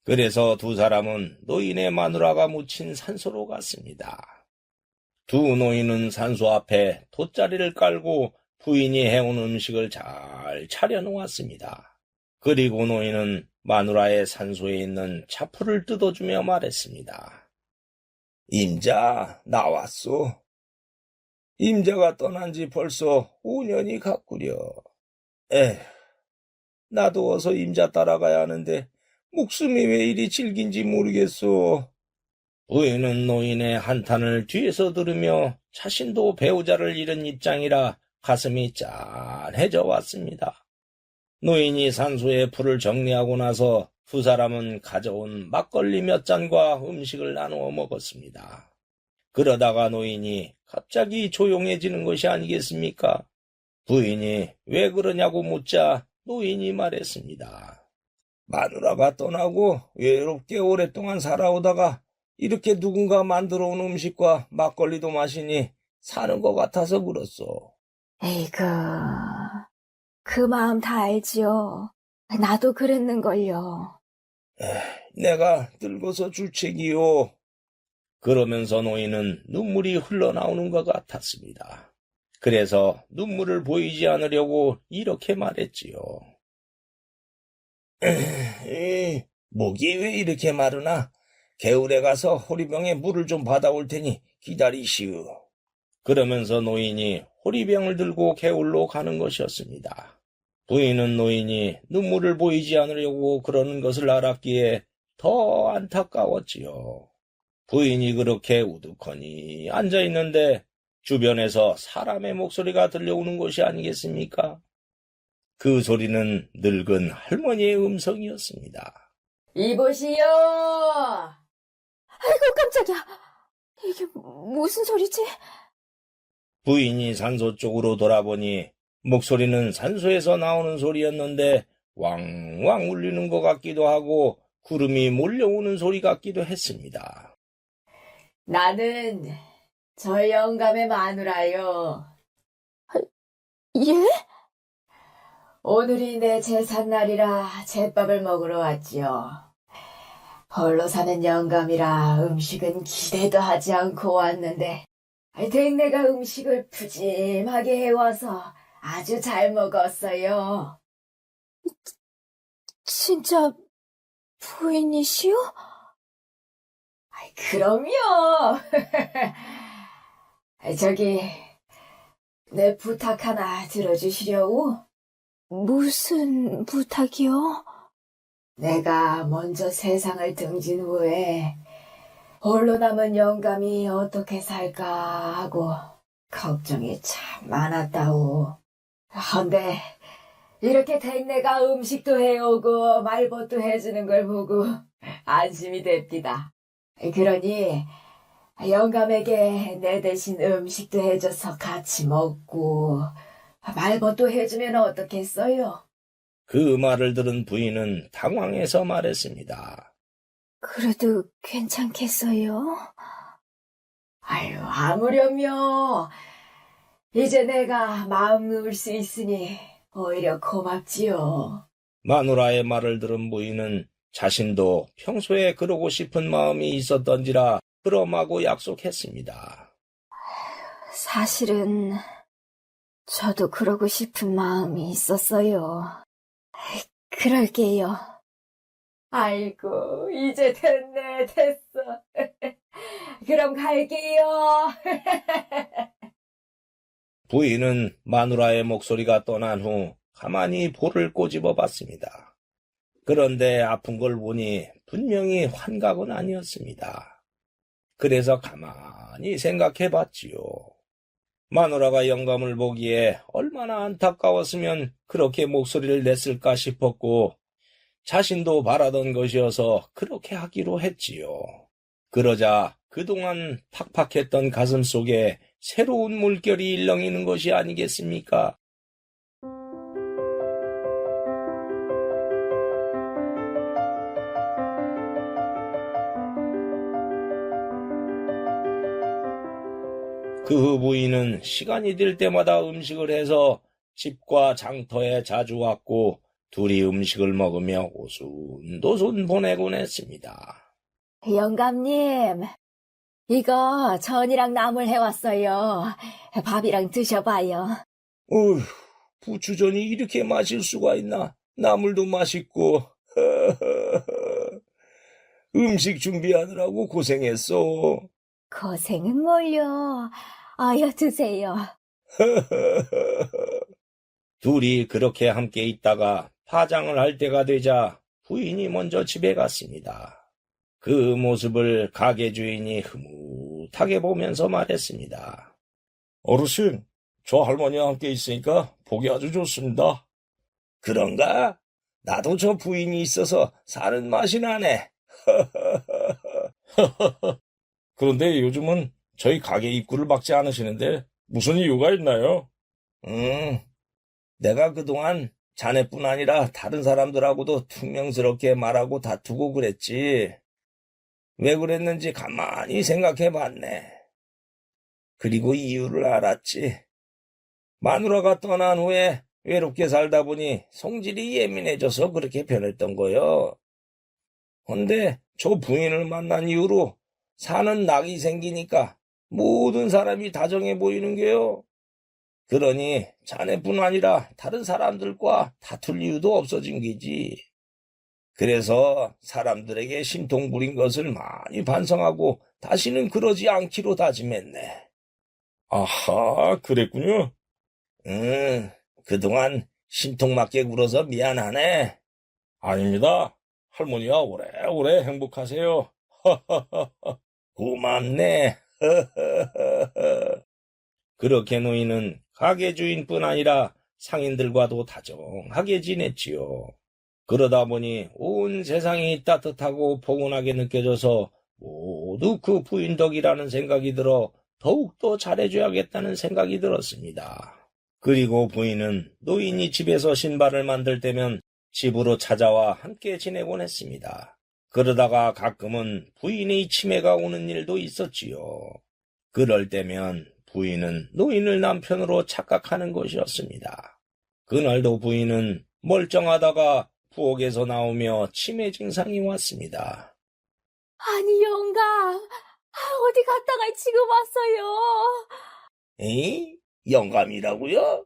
그래서 2 사람은 노인의 마누라가 묻힌 산소로 갔습니다. 2 노인은 산소 앞에 돗자리를 깔고 부인이 해온 음식을 잘 차려놓았습니다. 그리고 노인은 마누라의 산소에 있는 차풀을 뜯어주며 말했습니다. 임자, 나왔소. 임자가 떠난 지 벌써 5년이 갔구려. 나도 어서 임자 따라가야 하는데 목숨이 왜 이리 질긴지 모르겠소. 부인은 노인의 한탄을 뒤에서 들으며 자신도 배우자를 잃은 입장이라 가슴이 짠해져 왔습니다. 노인이 산소에 풀을 정리하고 나서 2 사람은 가져온 막걸리 몇 잔과 음식을 나누어 먹었습니다. 그러다가 노인이 갑자기 조용해지는 것이 아니겠습니까? 부인이 왜 그러냐고 묻자 노인이 말했습니다. 마누라가 떠나고 외롭게 오랫동안 살아오다가 이렇게 누군가 만들어 온 음식과 막걸리도 마시니 사는 것 같아서 그렇소. 에이그, 그 마음 다 알지요. 나도 그랬는걸요. 내가 늙어서 주책이요. 그러면서 노인은 눈물이 흘러나오는 것 같았습니다. 그래서 눈물을 보이지 않으려고 이렇게 말했지요. 목이 왜 이렇게 마르나? 개울에 가서 호리병에 물을 좀 받아올 테니 기다리시오. 그러면서 노인이 호리병을 들고 개울로 가는 것이었습니다. 부인은 노인이 눈물을 보이지 않으려고 그러는 것을 알았기에 더 안타까웠지요. 부인이 그렇게 우두커니 앉아있는데 주변에서 사람의 목소리가 들려오는 것이 아니겠습니까? 그 소리는 늙은 할머니의 음성이었습니다. 이보시오! 아이고, 깜짝이야. 이게 무슨 소리지? 부인이 산소 쪽으로 돌아보니 목소리는 산소에서 나오는 소리였는데 왕왕 울리는 것 같기도 하고 구름이 몰려오는 소리 같기도 했습니다. 나는 저 영감의 마누라요. 예? 오늘이 내 제삿날이라 제밥을 먹으러 왔지요. 홀로 사는 영감이라 음식은 기대도 하지 않고 왔는데 댁내가 음식을 푸짐하게 해와서 아주 잘 먹었어요. 진짜 부인이시오? 그럼요. 저기 내 부탁 하나 들어주시려고? 무슨 부탁이요? 내가 먼저 세상을 등진 후에 홀로 남은 영감이 어떻게 살까 하고 걱정이 참 많았다오. 헌데 이렇게 댁내가 음식도 해오고 말벗도 해주는 걸 보고 안심이 됩니다. 그러니 영감에게 내 대신 음식도 해줘서 같이 먹고 말벗도 해주면 어떻겠어요? 그 말을 들은 부인은 당황해서 말했습니다. 그래도 괜찮겠어요? 아유, 아무렴요. 이제 내가 마음 놓을 수 있으니 오히려 고맙지요. 마누라의 말을 들은 부인은 자신도 평소에 그러고 싶은 마음이 있었던지라 그럼하고 약속했습니다. 사실은 저도 그러고 싶은 마음이 있었어요. 그럴게요. 아이고, 이제 됐어. 그럼 갈게요. 부인은 마누라의 목소리가 떠난 후 가만히 볼을 꼬집어 봤습니다. 그런데 아픈 걸 보니 분명히 환각은 아니었습니다. 그래서 가만히 생각해 봤지요. 마누라가 영감을 보기에 얼마나 안타까웠으면 그렇게 목소리를 냈을까 싶었고 자신도 바라던 것이어서 그렇게 하기로 했지요. 그러자 그동안 팍팍했던 가슴 속에 새로운 물결이 일렁이는 것이 아니겠습니까? 그 후 부인은 시간이 될 때마다 음식을 해서 집과 장터에 자주 왔고 둘이 음식을 먹으며 오순도순 보내곤 했습니다. 영감님, 이거 전이랑 나물 해왔어요. 밥이랑 드셔봐요. 어휴, 부추전이 이렇게 마실 수가 있나? 나물도 맛있고. 음식 준비하느라고 고생했어. 고생은 뭘요? 어여 드세요. 둘이 그렇게 함께 있다가 파장을 할 때가 되자 부인이 먼저 집에 갔습니다. 그 모습을 가게 주인이 흐뭇하게 보면서 말했습니다. 어르신, 저 할머니와 함께 있으니까 보기 아주 좋습니다. 그런가? 나도 저 부인이 있어서 사는 맛이 나네. 그런데 요즘은 저희 가게 입구를 막지 않으시는데 무슨 이유가 있나요? 내가 그동안 자네뿐 아니라 다른 사람들하고도 퉁명스럽게 말하고 다투고 그랬지. 왜 그랬는지 가만히 생각해 봤네. 그리고 이유를 알았지. 마누라가 떠난 후에 외롭게 살다 보니 성질이 예민해져서 그렇게 변했던 거요. 근데 저 부인을 만난 이후로 사는 낙이 생기니까 모든 사람이 다정해 보이는 게요. 그러니 자네뿐 아니라 다른 사람들과 다툴 이유도 없어진 게지. 그래서 사람들에게 신통 부린 것을 많이 반성하고 다시는 그러지 않기로 다짐했네. 아하, 그랬군요. 그동안 신통맞게 굴어서 미안하네. 아닙니다. 할머니와 오래오래 행복하세요. 고맙네. 그렇게 노인은 가게 주인뿐 아니라 상인들과도 다정하게 지냈지요. 그러다 보니 온 세상이 따뜻하고 포근하게 느껴져서 모두 그 부인 덕이라는 생각이 들어 더욱더 잘해줘야겠다는 생각이 들었습니다. 그리고 부인은 노인이 집에서 신발을 만들 때면 집으로 찾아와 함께 지내곤 했습니다. 그러다가 가끔은 부인의 치매가 오는 일도 있었지요. 그럴 때면 부인은 노인을 남편으로 착각하는 것이었습니다. 그날도 부인은 멀쩡하다가 부엌에서 나오며 치매 증상이 왔습니다. 아니, 영감. 어디 갔다가 지금 왔어요. 에이? 영감이라고요?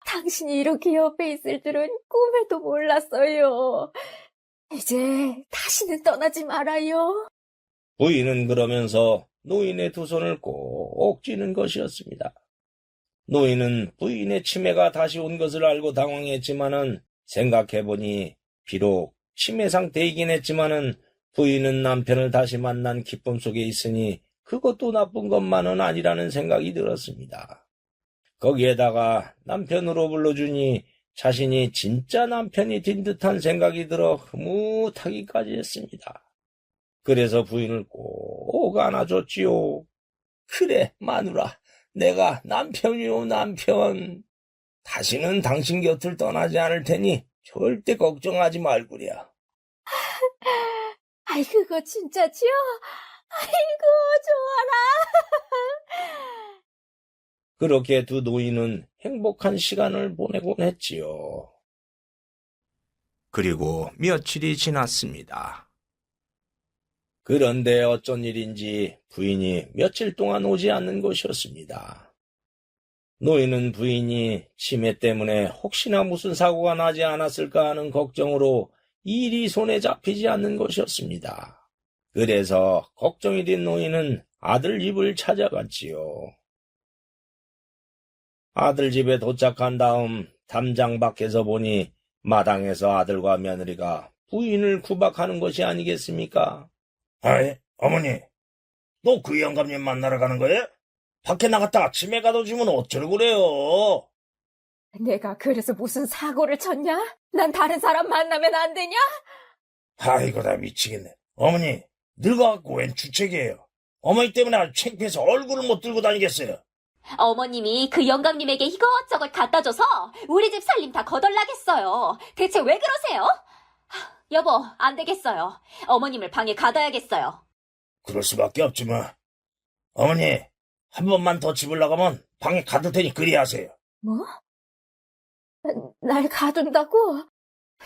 당신이 이렇게 옆에 있을 줄은 꿈에도 몰랐어요. 이제 다시는 떠나지 말아요. 부인은 그러면서 노인의 두 손을 꼭 쥐는 것이었습니다. 노인은 부인의 치매가 다시 온 것을 알고 당황했지만은 생각해보니 비록 치매 상태이긴 했지만은 부인은 남편을 다시 만난 기쁨 속에 있으니 그것도 나쁜 것만은 아니라는 생각이 들었습니다. 거기에다가 남편으로 불러주니 자신이 진짜 남편이 된 듯한 생각이 들어 흐뭇하기까지 했습니다. 그래서 부인을 꼭 안아줬지요. 그래, 마누라. 내가 남편이요, 남편. 다시는 당신 곁을 떠나지 않을 테니 절대 걱정하지 말구려. 아이, 그거 진짜지요? 아이고, 좋아라. 그렇게 두 노인은 행복한 시간을 보내곤 했지요. 그리고 며칠이 지났습니다. 그런데 어쩐 일인지 부인이 며칠 동안 오지 않는 것이었습니다. 노인은 부인이 치매 때문에 혹시나 무슨 사고가 나지 않았을까 하는 걱정으로 일이 손에 잡히지 않는 것이었습니다. 그래서 걱정이 된 노인은 아들 집을 찾아갔지요. 아들 집에 도착한 다음 담장 밖에서 보니 마당에서 아들과 며느리가 부인을 구박하는 것이 아니겠습니까? 아이, 어머니, 너 그 영감님 만나러 가는 거야? 밖에 나갔다가 치매 가둬지면 어쩌려고 그래요? 내가 그래서 무슨 사고를 쳤냐? 난 다른 사람 만나면 안 되냐? 아이고, 나 미치겠네. 어머니, 늙어갖고 웬 주책이에요. 어머니 때문에 아주 창피해서 얼굴을 못 들고 다니겠어요. 어머님이 그 영감님에게 이것저것 갖다 줘서 우리 집 살림 다 거덜나겠어요. 대체 왜 그러세요? 여보, 안 되겠어요. 어머님을 방에 가둬야겠어요. 그럴 수밖에 없지만. 어머니, 한 번만 더 집을 나가면 방에 가둘 테니 그리하세요. 뭐? 날 가둔다고?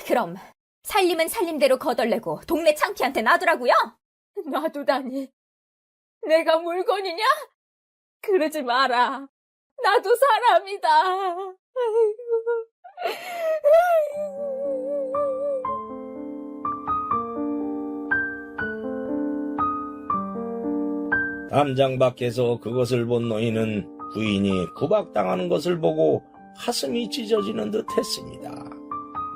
그럼 살림은 살림대로 거덜내고 동네 창피한테 놔두라고요? 놔두다니. 내가 물건이냐? 그러지 마라. 나도 사람이다. 아이고. 담장 밖에서 그것을 본 노인은 부인이 구박당하는 것을 보고 가슴이 찢어지는 듯 했습니다.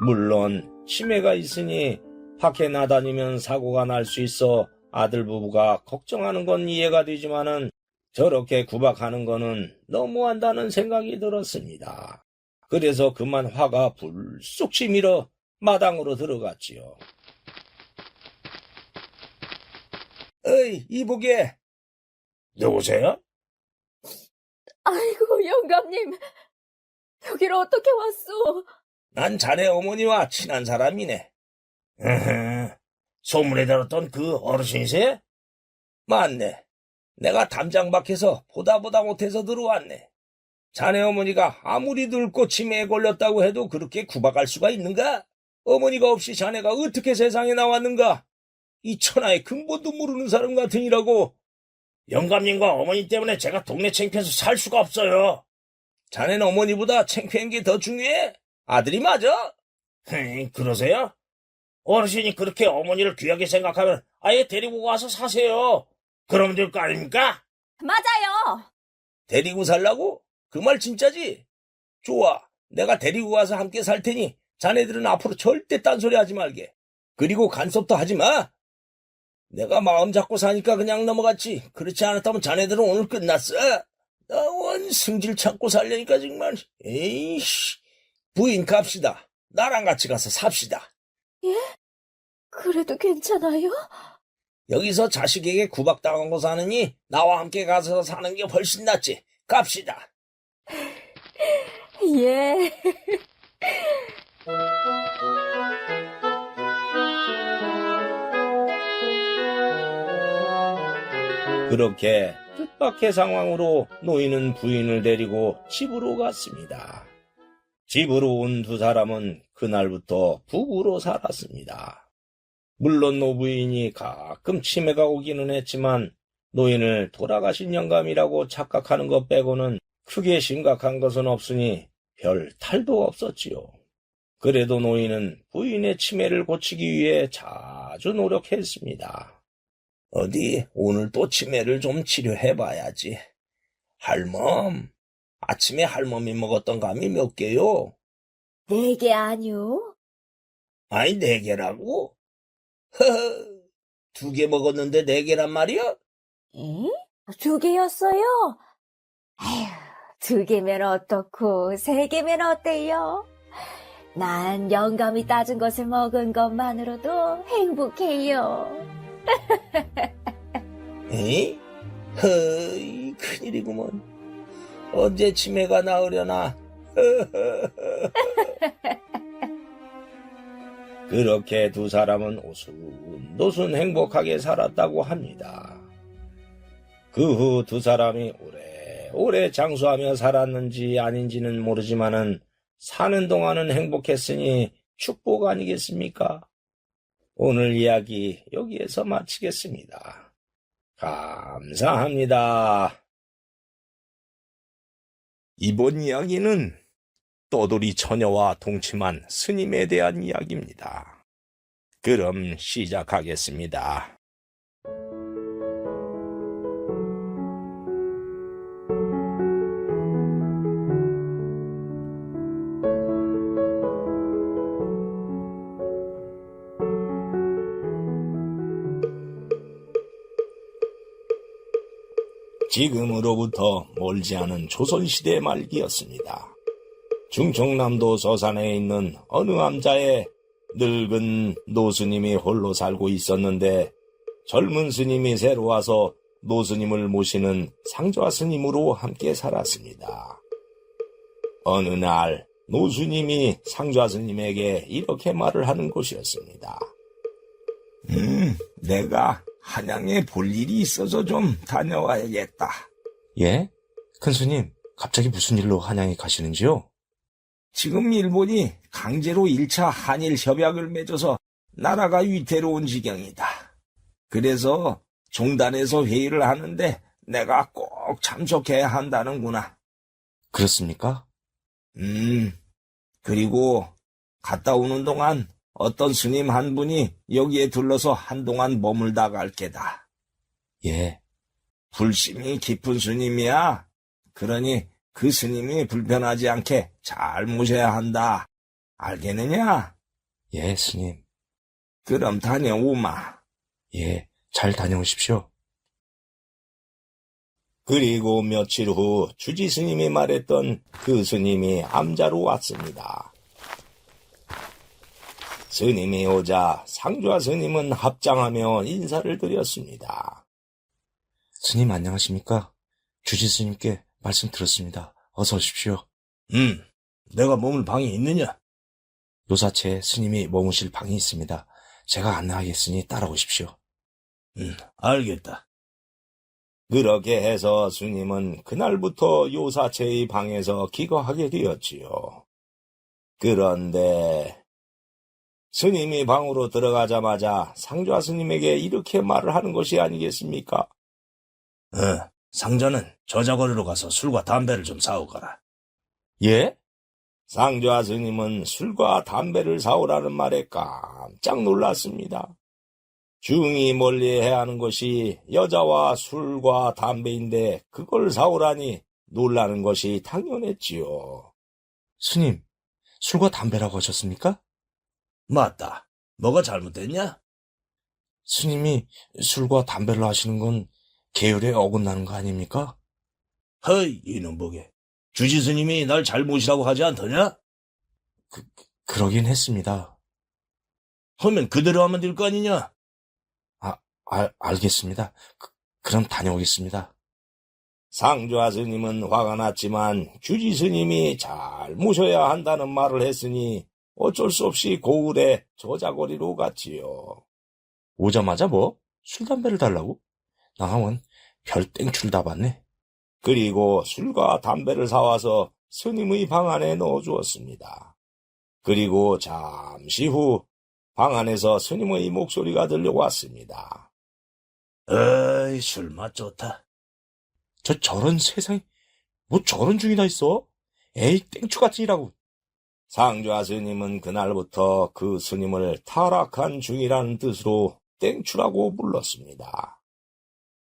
물론 치매가 있으니 밖에 나다니면 사고가 날 수 있어 아들 부부가 걱정하는 건 이해가 되지만은 저렇게 구박하는 거는 너무한다는 생각이 들었습니다. 그래서 그만 화가 불쑥 치밀어 마당으로 들어갔지요. 어이, 이보게. 누구세요? 아이고, 영감님. 여기를 어떻게 왔소? 난 자네 어머니와 친한 사람이네. 소문에 들었던 그 어르신이세요? 맞네. 내가 담장 밖에서 보다 못해서 들어왔네. 자네 어머니가 아무리 늙고 치매에 걸렸다고 해도 그렇게 구박할 수가 있는가? 어머니가 없이 자네가 어떻게 세상에 나왔는가? 이 천하의 근본도 모르는 사람 같으니라고. 영감님과 어머니 때문에 제가 동네 창피해서 살 수가 없어요. 자네는 어머니보다 창피한 게 더 중요해? 아들이 맞아? 그러세요? 어르신이 그렇게 어머니를 귀하게 생각하면 아예 데리고 와서 사세요. 그러면 될 거 아닙니까? 맞아요. 데리고 살라고? 그 말 진짜지? 좋아. 내가 데리고 가서 함께 살 테니 자네들은 앞으로 절대 딴소리 하지 말게. 그리고 간섭도 하지 마. 내가 마음 잡고 사니까 그냥 넘어갔지. 그렇지 않았다면 자네들은 오늘 끝났어. 나 원 승질 참고 살려니까 정말. 에이씨. 부인 갑시다. 나랑 같이 가서 삽시다. 예? 그래도 괜찮아요? 여기서 자식에게 구박당하고 사느니 나와 함께 가서 사는 게 훨씬 낫지. 갑시다. 예. 그렇게 뜻밖의 상황으로 노인은 부인을 데리고 집으로 갔습니다. 집으로 온 두 사람은 그날부터 부부로 살았습니다. 물론 노부인이 가끔 치매가 오기는 했지만 노인을 돌아가신 영감이라고 착각하는 것 빼고는 크게 심각한 것은 없으니 별 탈도 없었지요. 그래도 노인은 부인의 치매를 고치기 위해 자주 노력했습니다. 어디 오늘 또 치매를 좀 치료해봐야지. 할멈, 아침에 할멈이 먹었던 감이 몇 개요? 4개 아니요? 아니 4개라고? 허허, 2개 먹었는데 4개란 말이야? 에? 2개였어요? 아휴, 2개면 어떻고 3개면 어때요? 난 영감이 따준 것을 먹은 것만으로도 행복해요. 에이? 허이, 큰일이구먼. 언제 치매가 나으려나? 그렇게 두 사람은 오순도순 행복하게 살았다고 합니다. 그 후 두 사람이 오래 장수하며 살았는지 아닌지는 모르지만은 사는 동안은 행복했으니 축복 아니겠습니까? 오늘 이야기 여기에서 마치겠습니다. 감사합니다. 이번 이야기는 떠돌이 처녀와 동침한 스님에 대한 이야기입니다. 그럼 시작하겠습니다. 지금으로부터 멀지 않은 조선시대 말기였습니다. 충청남도 서산에 있는 어느 암자에 늙은 노스님이 홀로 살고 있었는데 젊은 스님이 새로 와서 노스님을 모시는 상좌 스님으로 함께 살았습니다. 어느 날 노스님이 상좌 스님에게 이렇게 말을 하는 곳이었습니다. 내가 한양에 볼 일이 있어서 좀 다녀와야겠다. 예? 큰스님, 갑자기 무슨 일로 한양에 가시는지요? 지금 일본이 강제로 1차 한일 협약을 맺어서 나라가 위태로운 지경이다. 그래서 종단에서 회의를 하는데 내가 꼭 참석해야 한다는구나. 그렇습니까? 그리고 갔다 오는 동안 어떤 스님 한 분이 여기에 들러서 한동안 머물다 갈 게다. 예. 불심이 깊은 스님이야. 그러니 그 스님이 불편하지 않게 잘 모셔야 한다. 알겠느냐? 예, 스님. 그럼 다녀오마. 예, 잘 다녀오십시오. 그리고 며칠 후 주지 스님이 말했던 그 스님이 암자로 왔습니다. 스님이 오자 상좌 스님은 합장하며 인사를 드렸습니다. 스님 안녕하십니까? 주지 스님께 말씀 들었습니다. 어서 오십시오. 내가 머물 방이 있느냐? 요사체에 스님이 머무실 방이 있습니다. 제가 안내하겠으니 따라오십시오. 알겠다. 그렇게 해서 스님은 그날부터 요사체의 방에서 기거하게 되었지요. 그런데 스님이 방으로 들어가자마자 상좌 스님에게 이렇게 말을 하는 것이 아니겠습니까? 상자는 저자거리로 가서 술과 담배를 좀 사오거라. 예? 상좌 스님은 술과 담배를 사오라는 말에 깜짝 놀랐습니다. 중이 멀리해야 하는 것이 여자와 술과 담배인데 그걸 사오라니 놀라는 것이 당연했지요. 스님, 술과 담배라고 하셨습니까? 맞다. 뭐가 잘못됐냐? 스님이 술과 담배를 하시는 건 계율에 어긋나는 거 아닙니까? 허이, 이놈 보게. 주지 스님이 날 잘 모시라고 하지 않더냐? 그러긴 했습니다. 하면 그대로 하면 될 거 아니냐? 알겠습니다. 그럼 다녀오겠습니다. 상좌 스님은 화가 났지만 주지 스님이 잘 모셔야 한다는 말을 했으니 어쩔 수 없이 고을에 저자거리로 갔지요. 오자마자 뭐? 술, 담배를 달라고? 나하면 별 땡출 다 받네. 그리고 술과 담배를 사와서 스님의 방 안에 넣어주었습니다. 그리고 잠시 후 방 안에서 스님의 목소리가 들려왔습니다. 어이, 술맛 좋다. 저런 세상에, 뭐 저런 중이 다 있어? 에이, 땡추같이라고. 상좌 스님은 그날부터 그 스님을 타락한 중이라는 뜻으로 땡추라고 불렀습니다.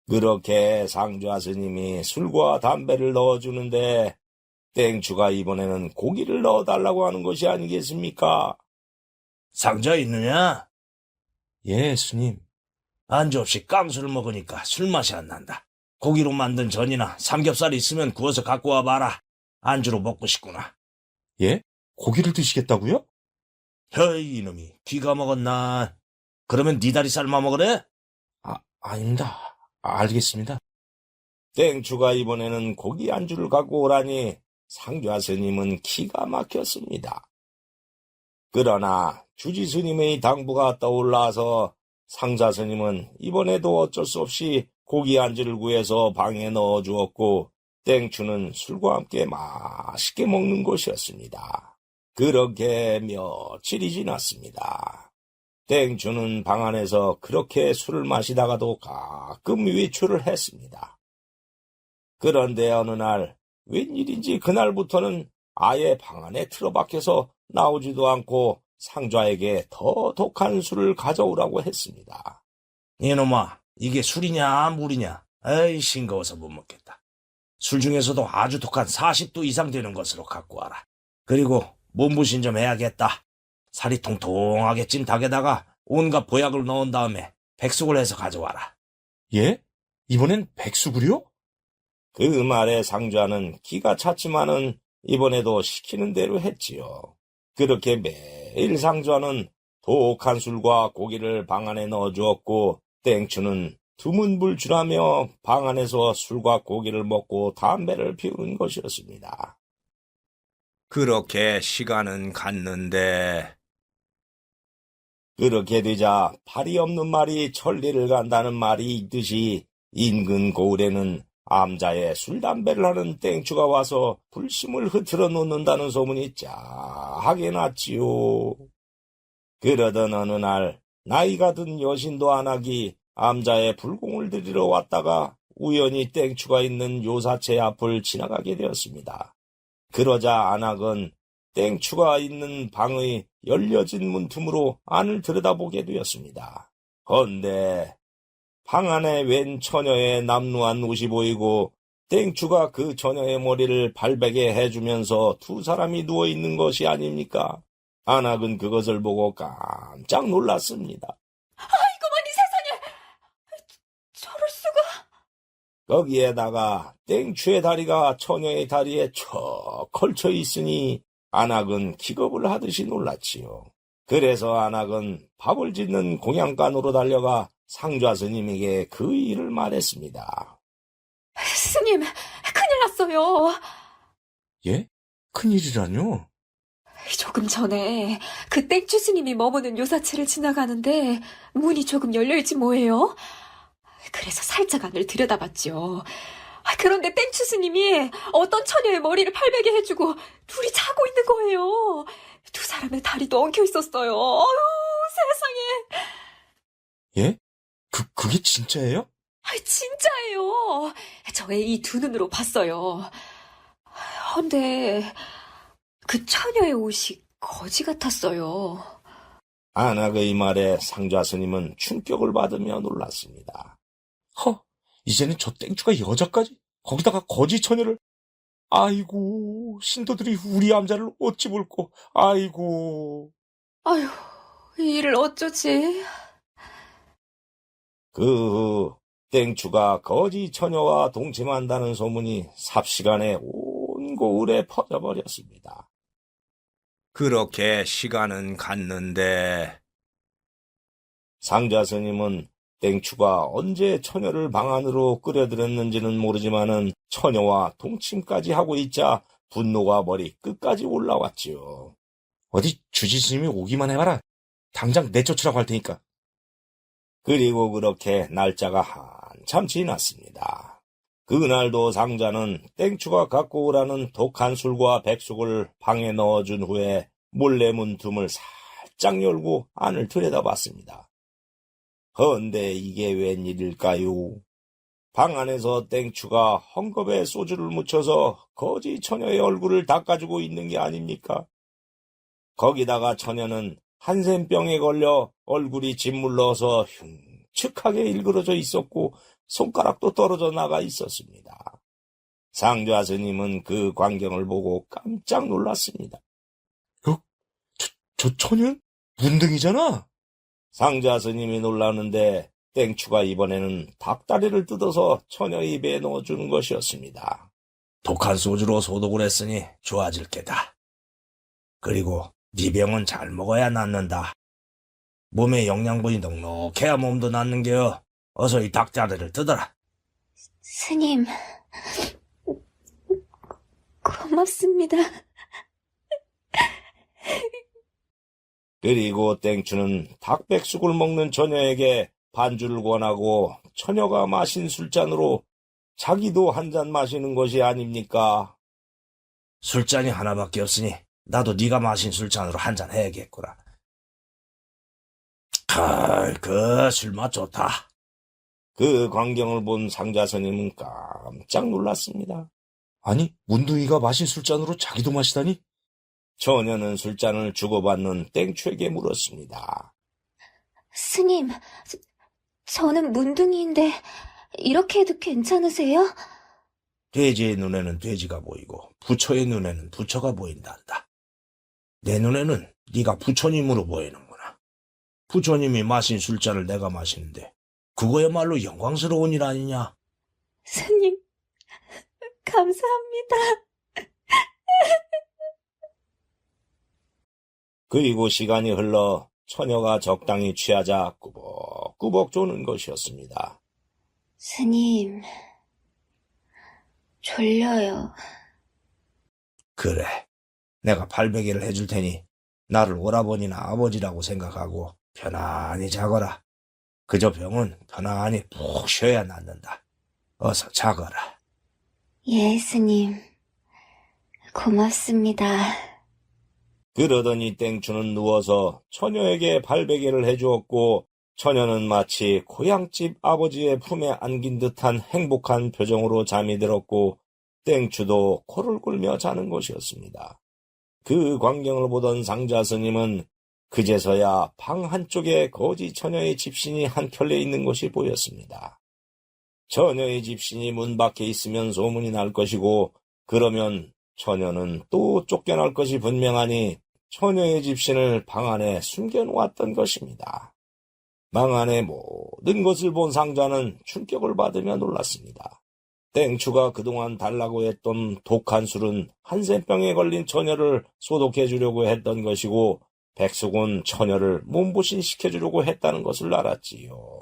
그렇게 상좌 스님이 술과 담배를 넣어주는데 땡추가 이번에는 고기를 넣어달라고 하는 것이 아니겠습니까? 상자 있느냐? 예, 스님. 안주 없이 깡술을 먹으니까 술맛이 안 난다. 고기로 만든 전이나 삼겹살이 있으면 구워서 갖고 와봐라. 안주로 먹고 싶구나. 예? 고기를 드시겠다고요? 허이, 이놈이 귀가 먹었나? 그러면 네 다리 삶아 먹으래? 아닙니다. 알겠습니다. 땡추가 이번에는 고기 안주를 갖고 오라니 상좌 스님은 기가 막혔습니다. 그러나 주지 스님의 당부가 떠올라서 상좌 스님은 이번에도 어쩔 수 없이 고기 안주를 구해서 방에 넣어 주었고 땡추는 술과 함께 맛있게 먹는 것이었습니다. 그렇게 며칠이 지났습니다. 땡추는 방 안에서 그렇게 술을 마시다가도 가끔 외출을 했습니다. 그런데 어느 날 웬일인지 그날부터는 아예 방 안에 틀어박혀서 나오지도 않고 상좌에게 더 독한 술을 가져오라고 했습니다. 이놈아, 이게 술이냐 물이냐? 에이, 싱거워서 못 먹겠다. 술 중에서도 아주 독한 40도 이상 되는 것으로 갖고 와라. 그리고 몸부신 좀 해야겠다. 살이 통통하게 찐 닭에다가 온갖 보약을 넣은 다음에 백숙을 해서 가져와라. 예? 이번엔 백숙을요? 그 말에 상좌는 기가 찼지만은 이번에도 시키는 대로 했지요. 그렇게 매일 상좌는 독한 술과 고기를 방 안에 넣어주었고 땡추는 두문불출하며 방 안에서 술과 고기를 먹고 담배를 피우는 것이었습니다. 그렇게 시간은 갔는데 그렇게 되자 팔이 없는 말이 천리를 간다는 말이 있듯이 인근 고을에는 암자에 술 담배를 하는 땡추가 와서 불심을 흐트러 놓는다는 소문이 짜하게 났지요. 그러던 어느 날 나이가 든 여신도 안악이 암자에 불공을 들이러 왔다가 우연히 땡추가 있는 요사체 앞을 지나가게 되었습니다. 그러자 안악은 땡추가 있는 방의 열려진 문틈으로 안을 들여다보게 되었습니다. 헌데 방 안에 웬 처녀의 남루한 옷이 보이고 땡추가 그 처녀의 머리를 발베게 해주면서 두 사람이 누워있는 것이 아닙니까? 안악은 그것을 보고 깜짝 놀랐습니다. 아이고머니 세상에! 저럴 수가! 거기에다가 땡추의 다리가 처녀의 다리에 척 걸쳐 있으니 안악은 기겁을 하듯이 놀랐지요. 그래서 안악은 밥을 짓는 공양간으로 달려가 상좌 스님에게 그 일을 말했습니다. 스님, 큰일 났어요. 예? 큰일이라뇨? 조금 전에 그 땡추 스님이 머무는 요사체를 지나가는데 문이 조금 열려있지 뭐예요? 그래서 살짝 안을 들여다봤죠. 그런데 땡추 스님이 어떤 처녀의 머리를 팔베게 해주고 둘이 자고 있는 거예요. 두 사람의 다리도 엉켜 있었어요. 어휴, 세상에. 예? 그게 진짜예요? 진짜예요. 저의 이 두 눈으로 봤어요. 헌데 그 처녀의 옷이 거지 같았어요. 안악의 말에 상좌 스님은 충격을 받으며 놀랐습니다. 이제는 저 땡추가 여자까지? 거기다가 거지 처녀를? 아이고, 신도들이 우리 암자를 어찌 볼꼬, 아이고. 아휴, 이 일을 어쩌지? 그 후 땡추가 거지 처녀와 동침한다는 소문이 삽시간에 온 고을에 퍼져버렸습니다. 그렇게 시간은 갔는데 상좌 스님은 땡추가 언제 처녀를 방 안으로 끌어들였는지는 모르지만은 처녀와 동침까지 하고 있자 분노가 머리 끝까지 올라왔지요. 어디 주지스님이 오기만 해봐라. 당장 내쫓으라고 할 테니까. 그리고 그렇게 날짜가 한참 지났습니다. 그날도 상자는 땡추가 갖고 오라는 독한 술과 백숙을 방에 넣어준 후에 몰래 문틈을 살짝 열고 안을 들여다봤습니다. 헌데 이게 웬일일까요? 방 안에서 땡추가 헝겊에 소주를 묻혀서 거지 처녀의 얼굴을 닦아주고 있는 게 아닙니까? 거기다가 처녀는 한센병에 걸려 얼굴이 짓물러서 흉측하게 일그러져 있었고 손가락도 떨어져 나가 있었습니다. 상좌 스님은 그 광경을 보고 깜짝 놀랐습니다. 저 처녀는 문둥이잖아? 상좌 스님이 놀라는데 땡추가 이번에는 닭다리를 뜯어서 처녀 입에 넣어주는 것이었습니다. 독한 소주로 소독을 했으니 좋아질 게다. 그리고 네 병은 잘 먹어야 낫는다. 몸에 영양분이 넉넉해야 몸도 낫는 게여. 어서 이 닭다리를 뜯어라. 스님, 고맙습니다. 그리고 땡추는 닭백숙을 먹는 처녀에게 반주를 권하고 처녀가 마신 술잔으로 자기도 한 잔 마시는 것이 아닙니까? 술잔이 하나밖에 없으니 나도 네가 마신 술잔으로 한 잔 해야겠구나. 그 술맛 좋다. 그 광경을 본 상자 스님은 깜짝 놀랐습니다. 아니, 문둥이가 마신 술잔으로 자기도 마시다니? 처녀는 술잔을 주고받는 땡추에게 물었습니다. 스님, 저는 문둥이인데 이렇게 해도 괜찮으세요? 돼지의 눈에는 돼지가 보이고 부처의 눈에는 부처가 보인단다. 내 눈에는 네가 부처님으로 보이는구나. 부처님이 마신 술잔을 내가 마시는데 그거야말로 영광스러운 일 아니냐? 스님, 감사합니다. 그리고 시간이 흘러 처녀가 적당히 취하자 꾸벅꾸벅 조는 것이었습니다. 스님, 졸려요. 그래, 내가 발베개를 해줄 테니 나를 오라버니나 아버지라고 생각하고 편안히 자거라. 그저 병은 편안히 푹 쉬어야 낫는다. 어서 자거라. 예, 스님. 고맙습니다. 그러더니 땡추는 누워서 처녀에게 발베개를 해주었고 처녀는 마치 고향집 아버지의 품에 안긴 듯한 행복한 표정으로 잠이 들었고 땡추도 코를 골며 자는 것이었습니다. 그 광경을 보던 상자 스님은 그제서야 방 한쪽에 거지 처녀의 집신이 한 켤레 있는 것이 보였습니다. 처녀의 집신이 문 밖에 있으면 소문이 날 것이고 그러면 처녀는 또 쫓겨날 것이 분명하니 처녀의 집신을 방 안에 숨겨놓았던 것입니다. 방 안의 모든 것을 본 상자는 충격을 받으며 놀랐습니다. 땡추가 그동안 달라고 했던 독한 술은 한센병에 걸린 처녀를 소독해 주려고 했던 것이고 백숙은 처녀를 몸보신 시켜주려고 했다는 것을 알았지요.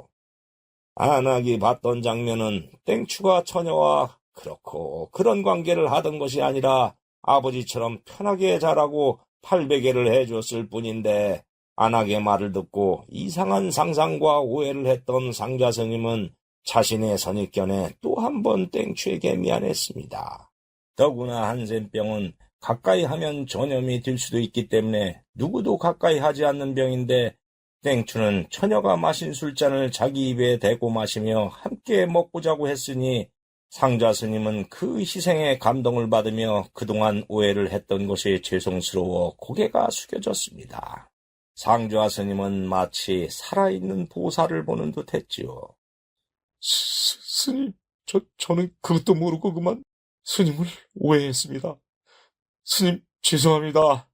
안악이 봤던 장면은 땡추가 처녀와 그렇고 그런 관계를 하던 것이 아니라 아버지처럼 편하게 자라고 팔베개를 해줬을 뿐인데 안악의 말을 듣고 이상한 상상과 오해를 했던 상자 스님은 자신의 선입견에 또 한 번 땡추에게 미안했습니다. 더구나 한센병은 가까이 하면 전염이 될 수도 있기 때문에 누구도 가까이 하지 않는 병인데 땡추는 처녀가 마신 술잔을 자기 입에 대고 마시며 함께 먹고 자고 했으니 상자 스님은 그 희생에 감동을 받으며 그동안 오해를 했던 것이 죄송스러워 고개가 숙여졌습니다. 상자 스님은 마치 살아있는 보살을 보는 듯 했지요. 스님, 저는 그것도 모르고 그만 스님을 오해했습니다. 스님, 죄송합니다.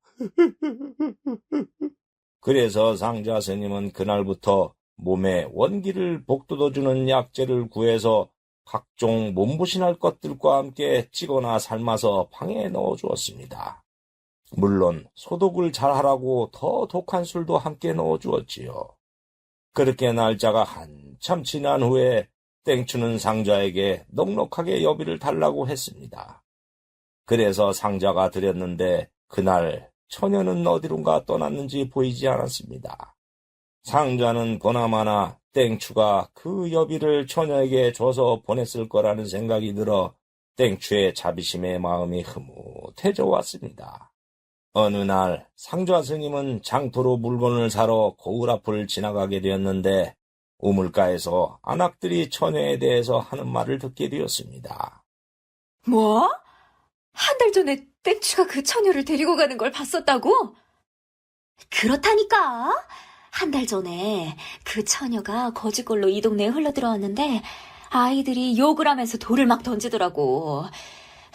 그래서 상자 스님은 그날부터 몸에 원기를 복돋아주는 약재를 구해서 각종 몸보신할 것들과 함께 찌거나 삶아서 방에 넣어주었습니다. 물론 소독을 잘하라고 더 독한 술도 함께 넣어주었지요. 그렇게 날짜가 한참 지난 후에 땡추는 상자에게 넉넉하게 여비를 달라고 했습니다. 그래서 상자가 드렸는데 그날 처녀는 어디론가 떠났는지 보이지 않았습니다. 상자는 보나마나 땡추가 그 여비를 처녀에게 줘서 보냈을 거라는 생각이 들어 땡추의 자비심의 마음이 흐뭇해져 왔습니다. 어느 날 상자 스님은 장터로 물건을 사러 고을 앞을 지나가게 되었는데 우물가에서 안악들이 처녀에 대해서 하는 말을 듣게 되었습니다. 뭐? 한 달 전에 땡추가 그 처녀를 데리고 가는 걸 봤었다고? 그렇다니까. 한 달 전에 그 처녀가 거지골로 이 동네에 흘러들어왔는데 아이들이 욕을 하면서 돌을 막 던지더라고.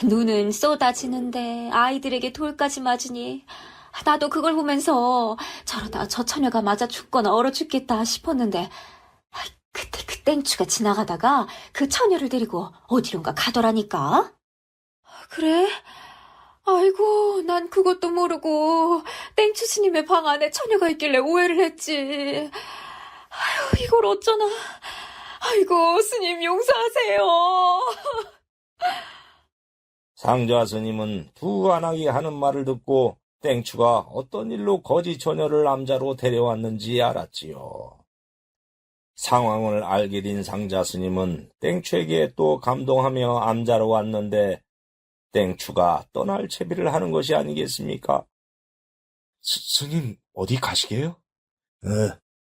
눈은 쏟아지는데 아이들에게 돌까지 맞으니 나도 그걸 보면서 저러다 저 처녀가 맞아 죽거나 얼어 죽겠다 싶었는데 그때 그 땡추가 지나가다가 그 처녀를 데리고 어디론가 가더라니까. 그래? 아이고, 난 그것도 모르고 땡추 스님의 방 안에 처녀가 있길래 오해를 했지. 아휴, 이걸 어쩌나. 아이고, 스님 용서하세요. 상좌 스님은 두 안악이 하는 말을 듣고 땡추가 어떤 일로 거지 처녀를 남자로 데려왔는지 알았지요. 상황을 알게 된 상좌 스님은 땡추에게 또 감동하며 암자로 왔는데 땡추가 떠날 채비를 하는 것이 아니겠습니까? 스님, 어디 가시게요?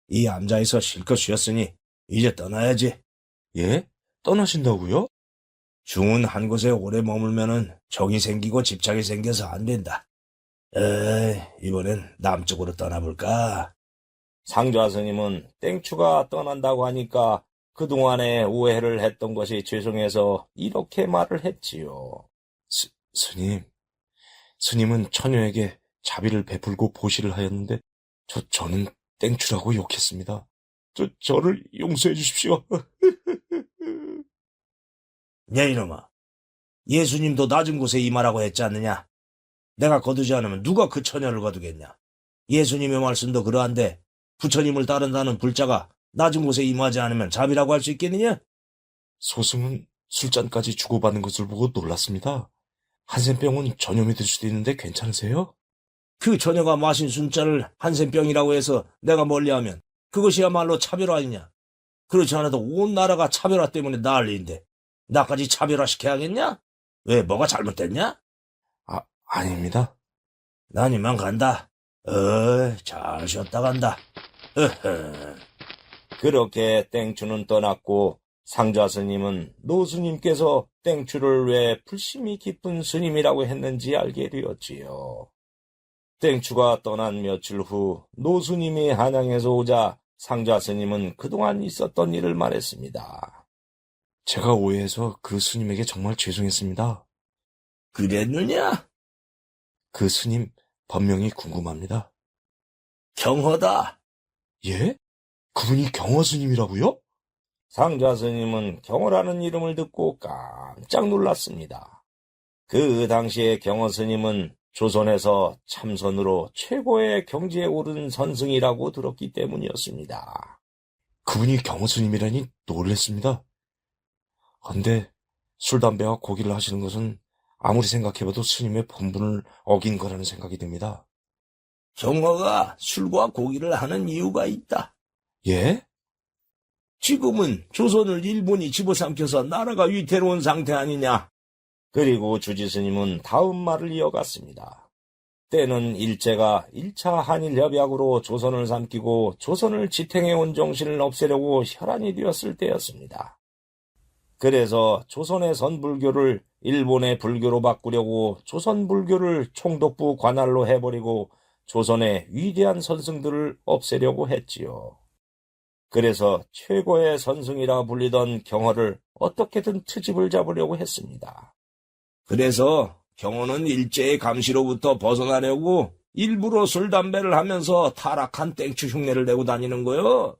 이 암자에서 실컷 쉬었으니 이제 떠나야지. 예? 떠나신다고요? 중은 한 곳에 오래 머물면은 정이 생기고 집착이 생겨서 안 된다. 이번엔 남쪽으로 떠나볼까? 상좌 스님은 땡추가 떠난다고 하니까 그동안에 오해를 했던 것이 죄송해서 이렇게 말을 했지요. 스님은 처녀에게 자비를 베풀고 보시를 하였는데, 저는 땡추라고 욕했습니다. 저를 용서해 주십시오. 야, 이놈아. 예수님도 낮은 곳에 임하라고 했지 않느냐? 내가 거두지 않으면 누가 그 처녀를 거두겠냐? 예수님의 말씀도 그러한데 부처님을 따른다는 불자가 낮은 곳에 임하지 않으면 자비라고 할 수 있겠느냐? 소승은 술잔까지 주고받는 것을 보고 놀랐습니다. 한센병은 전염이 될 수도 있는데 괜찮으세요? 그 처녀가 마신 술잔을 한센병이라고 해서 내가 멀리하면 그것이야말로 차별화 아니냐? 그렇지 않아도 온 나라가 차별화 때문에 난리인데 나까지 차별화시켜야겠냐? 왜 뭐가 잘못됐냐? 아닙니다. 난 이만 간다. 잘 쉬었다 간다. 그렇게 땡추는 떠났고 상좌 스님은 노스님께서 땡추를 왜 불심이 깊은 스님이라고 했는지 알게 되었지요. 땡추가 떠난 며칠 후 노스님이 한양에서 오자 상좌 스님은 그동안 있었던 일을 말했습니다. 제가 오해해서 그 스님에게 정말 죄송했습니다. 그랬느냐? 그 스님 법명이 궁금합니다. 경허다. 예? 그분이 경허 스님이라고요? 상좌 스님은 경허라는 이름을 듣고 깜짝 놀랐습니다. 그 당시에 경허 스님은 조선에서 참선으로 최고의 경지에 오른 선승이라고 들었기 때문이었습니다. 그분이 경허 스님이라니 놀랬습니다. 근데 술, 담배와 고기를 하시는 것은 아무리 생각해봐도 스님의 본분을 어긴 거라는 생각이 듭니다. 경허가 술과 고기를 하는 이유가 있다. 예? 지금은 조선을 일본이 집어삼켜서 나라가 위태로운 상태 아니냐. 그리고 주지 스님은 다음 말을 이어갔습니다. 때는 일제가 1차 한일협약으로 조선을 삼키고 조선을 지탱해온 정신을 없애려고 혈안이 되었을 때였습니다. 그래서 조선의 선불교를 일본의 불교로 바꾸려고 조선 불교를 총독부 관할로 해버리고 조선의 위대한 선승들을 없애려고 했지요. 그래서 최고의 선승이라 불리던 경허를 어떻게든 트집을 잡으려고 했습니다. 그래서 경허는 일제의 감시로부터 벗어나려고 일부러 술, 담배를 하면서 타락한 땡추 흉내를 내고 다니는 거요.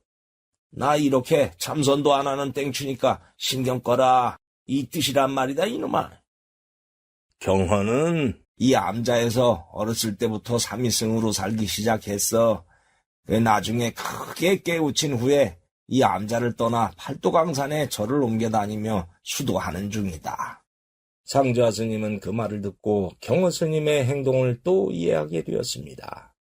나 이렇게 참선도 안 하는 땡추니까 신경 꺼라. 이 뜻이란 말이다, 이놈아. 경허는 이 암자에서 어렸을 때부터 삼위승으로 살기 시작했어. 나중에 크게 깨우친 후에 이 암자를 떠나 팔도강산에 절을 옮겨 다니며 수도하는 중이다. 상좌 스님은 그 말을 듣고 경허 스님의 행동을 또 이해하게 되었습니다.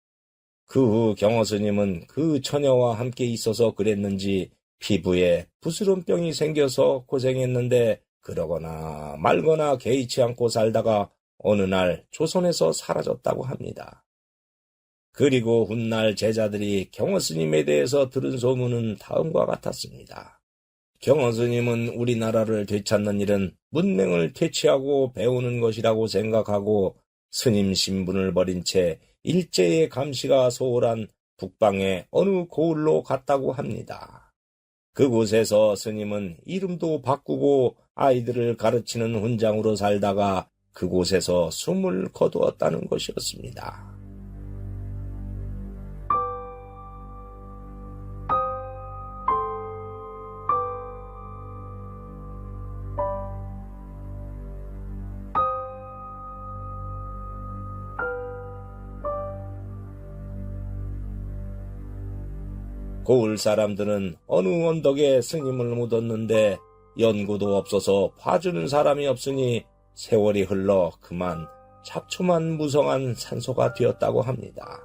그 후 경허 스님은 그 처녀와 함께 있어서 그랬는지 피부에 부스럼병이 생겨서 고생했는데 그러거나 말거나 개의치 않고 살다가 어느 날 조선에서 사라졌다고 합니다. 그리고 훗날 제자들이 경허 스님에 대해서 들은 소문은 다음과 같았습니다. 경허 스님은 우리나라를 되찾는 일은 문맹을 퇴치하고 배우는 것이라고 생각하고 스님 신분을 버린 채 일제의 감시가 소홀한 북방의 어느 고을로 갔다고 합니다. 그곳에서 스님은 이름도 바꾸고 아이들을 가르치는 훈장으로 살다가 그곳에서 숨을 거두었다는 것이었습니다. 고을 사람들은 어느 언덕에 스님을 묻었는데 연고도 없어서 봐주는 사람이 없으니 세월이 흘러 그만 잡초만 무성한 산소가 되었다고 합니다.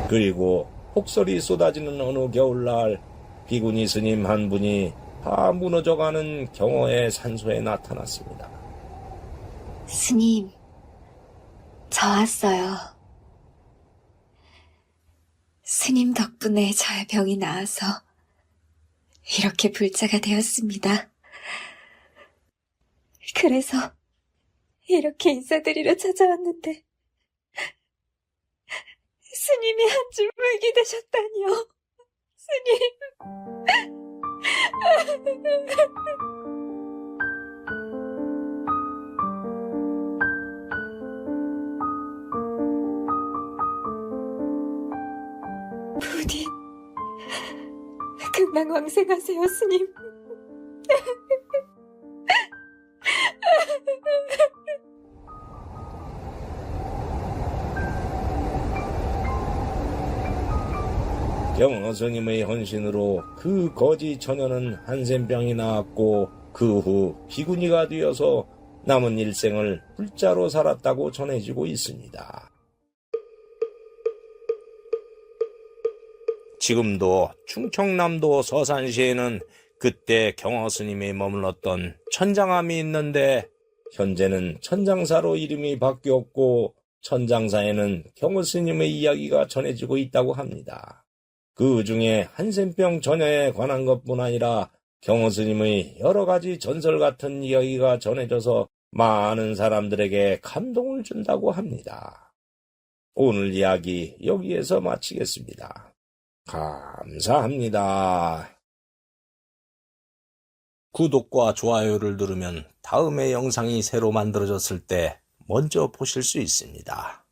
그리고 폭설이 쏟아지는 어느 겨울날 비구니 스님 한 분이 다 무너져가는 경어의 산소에 나타났습니다. 스님, 저 왔어요. 스님 덕분에 저의 병이 나아서 이렇게 불자가 되었습니다. 그래서 이렇게 인사드리러 찾아왔는데 스님이 한 줄 물게 되셨다니요. 스님. 부디 금방 왕생하세요, 스님. 경어 스님의 헌신으로 그 거지 처녀는 한센병이 나았고 그 후 비구니가 되어서 남은 일생을 불자로 살았다고 전해지고 있습니다. 지금도 충청남도 서산시에는 그때 경어 스님이 머물렀던 천장암이 있는데 현재는 천장사로 이름이 바뀌었고 천장사에는 경어 스님의 이야기가 전해지고 있다고 합니다. 그 중에 한센병 전야에 관한 것뿐 아니라 경어 스님의 여러 가지 전설 같은 이야기가 전해져서 많은 사람들에게 감동을 준다고 합니다. 오늘 이야기 여기에서 마치겠습니다. 감사합니다. 구독과 좋아요를 누르면 다음에 영상이 새로 만들어졌을 때 먼저 보실 수 있습니다.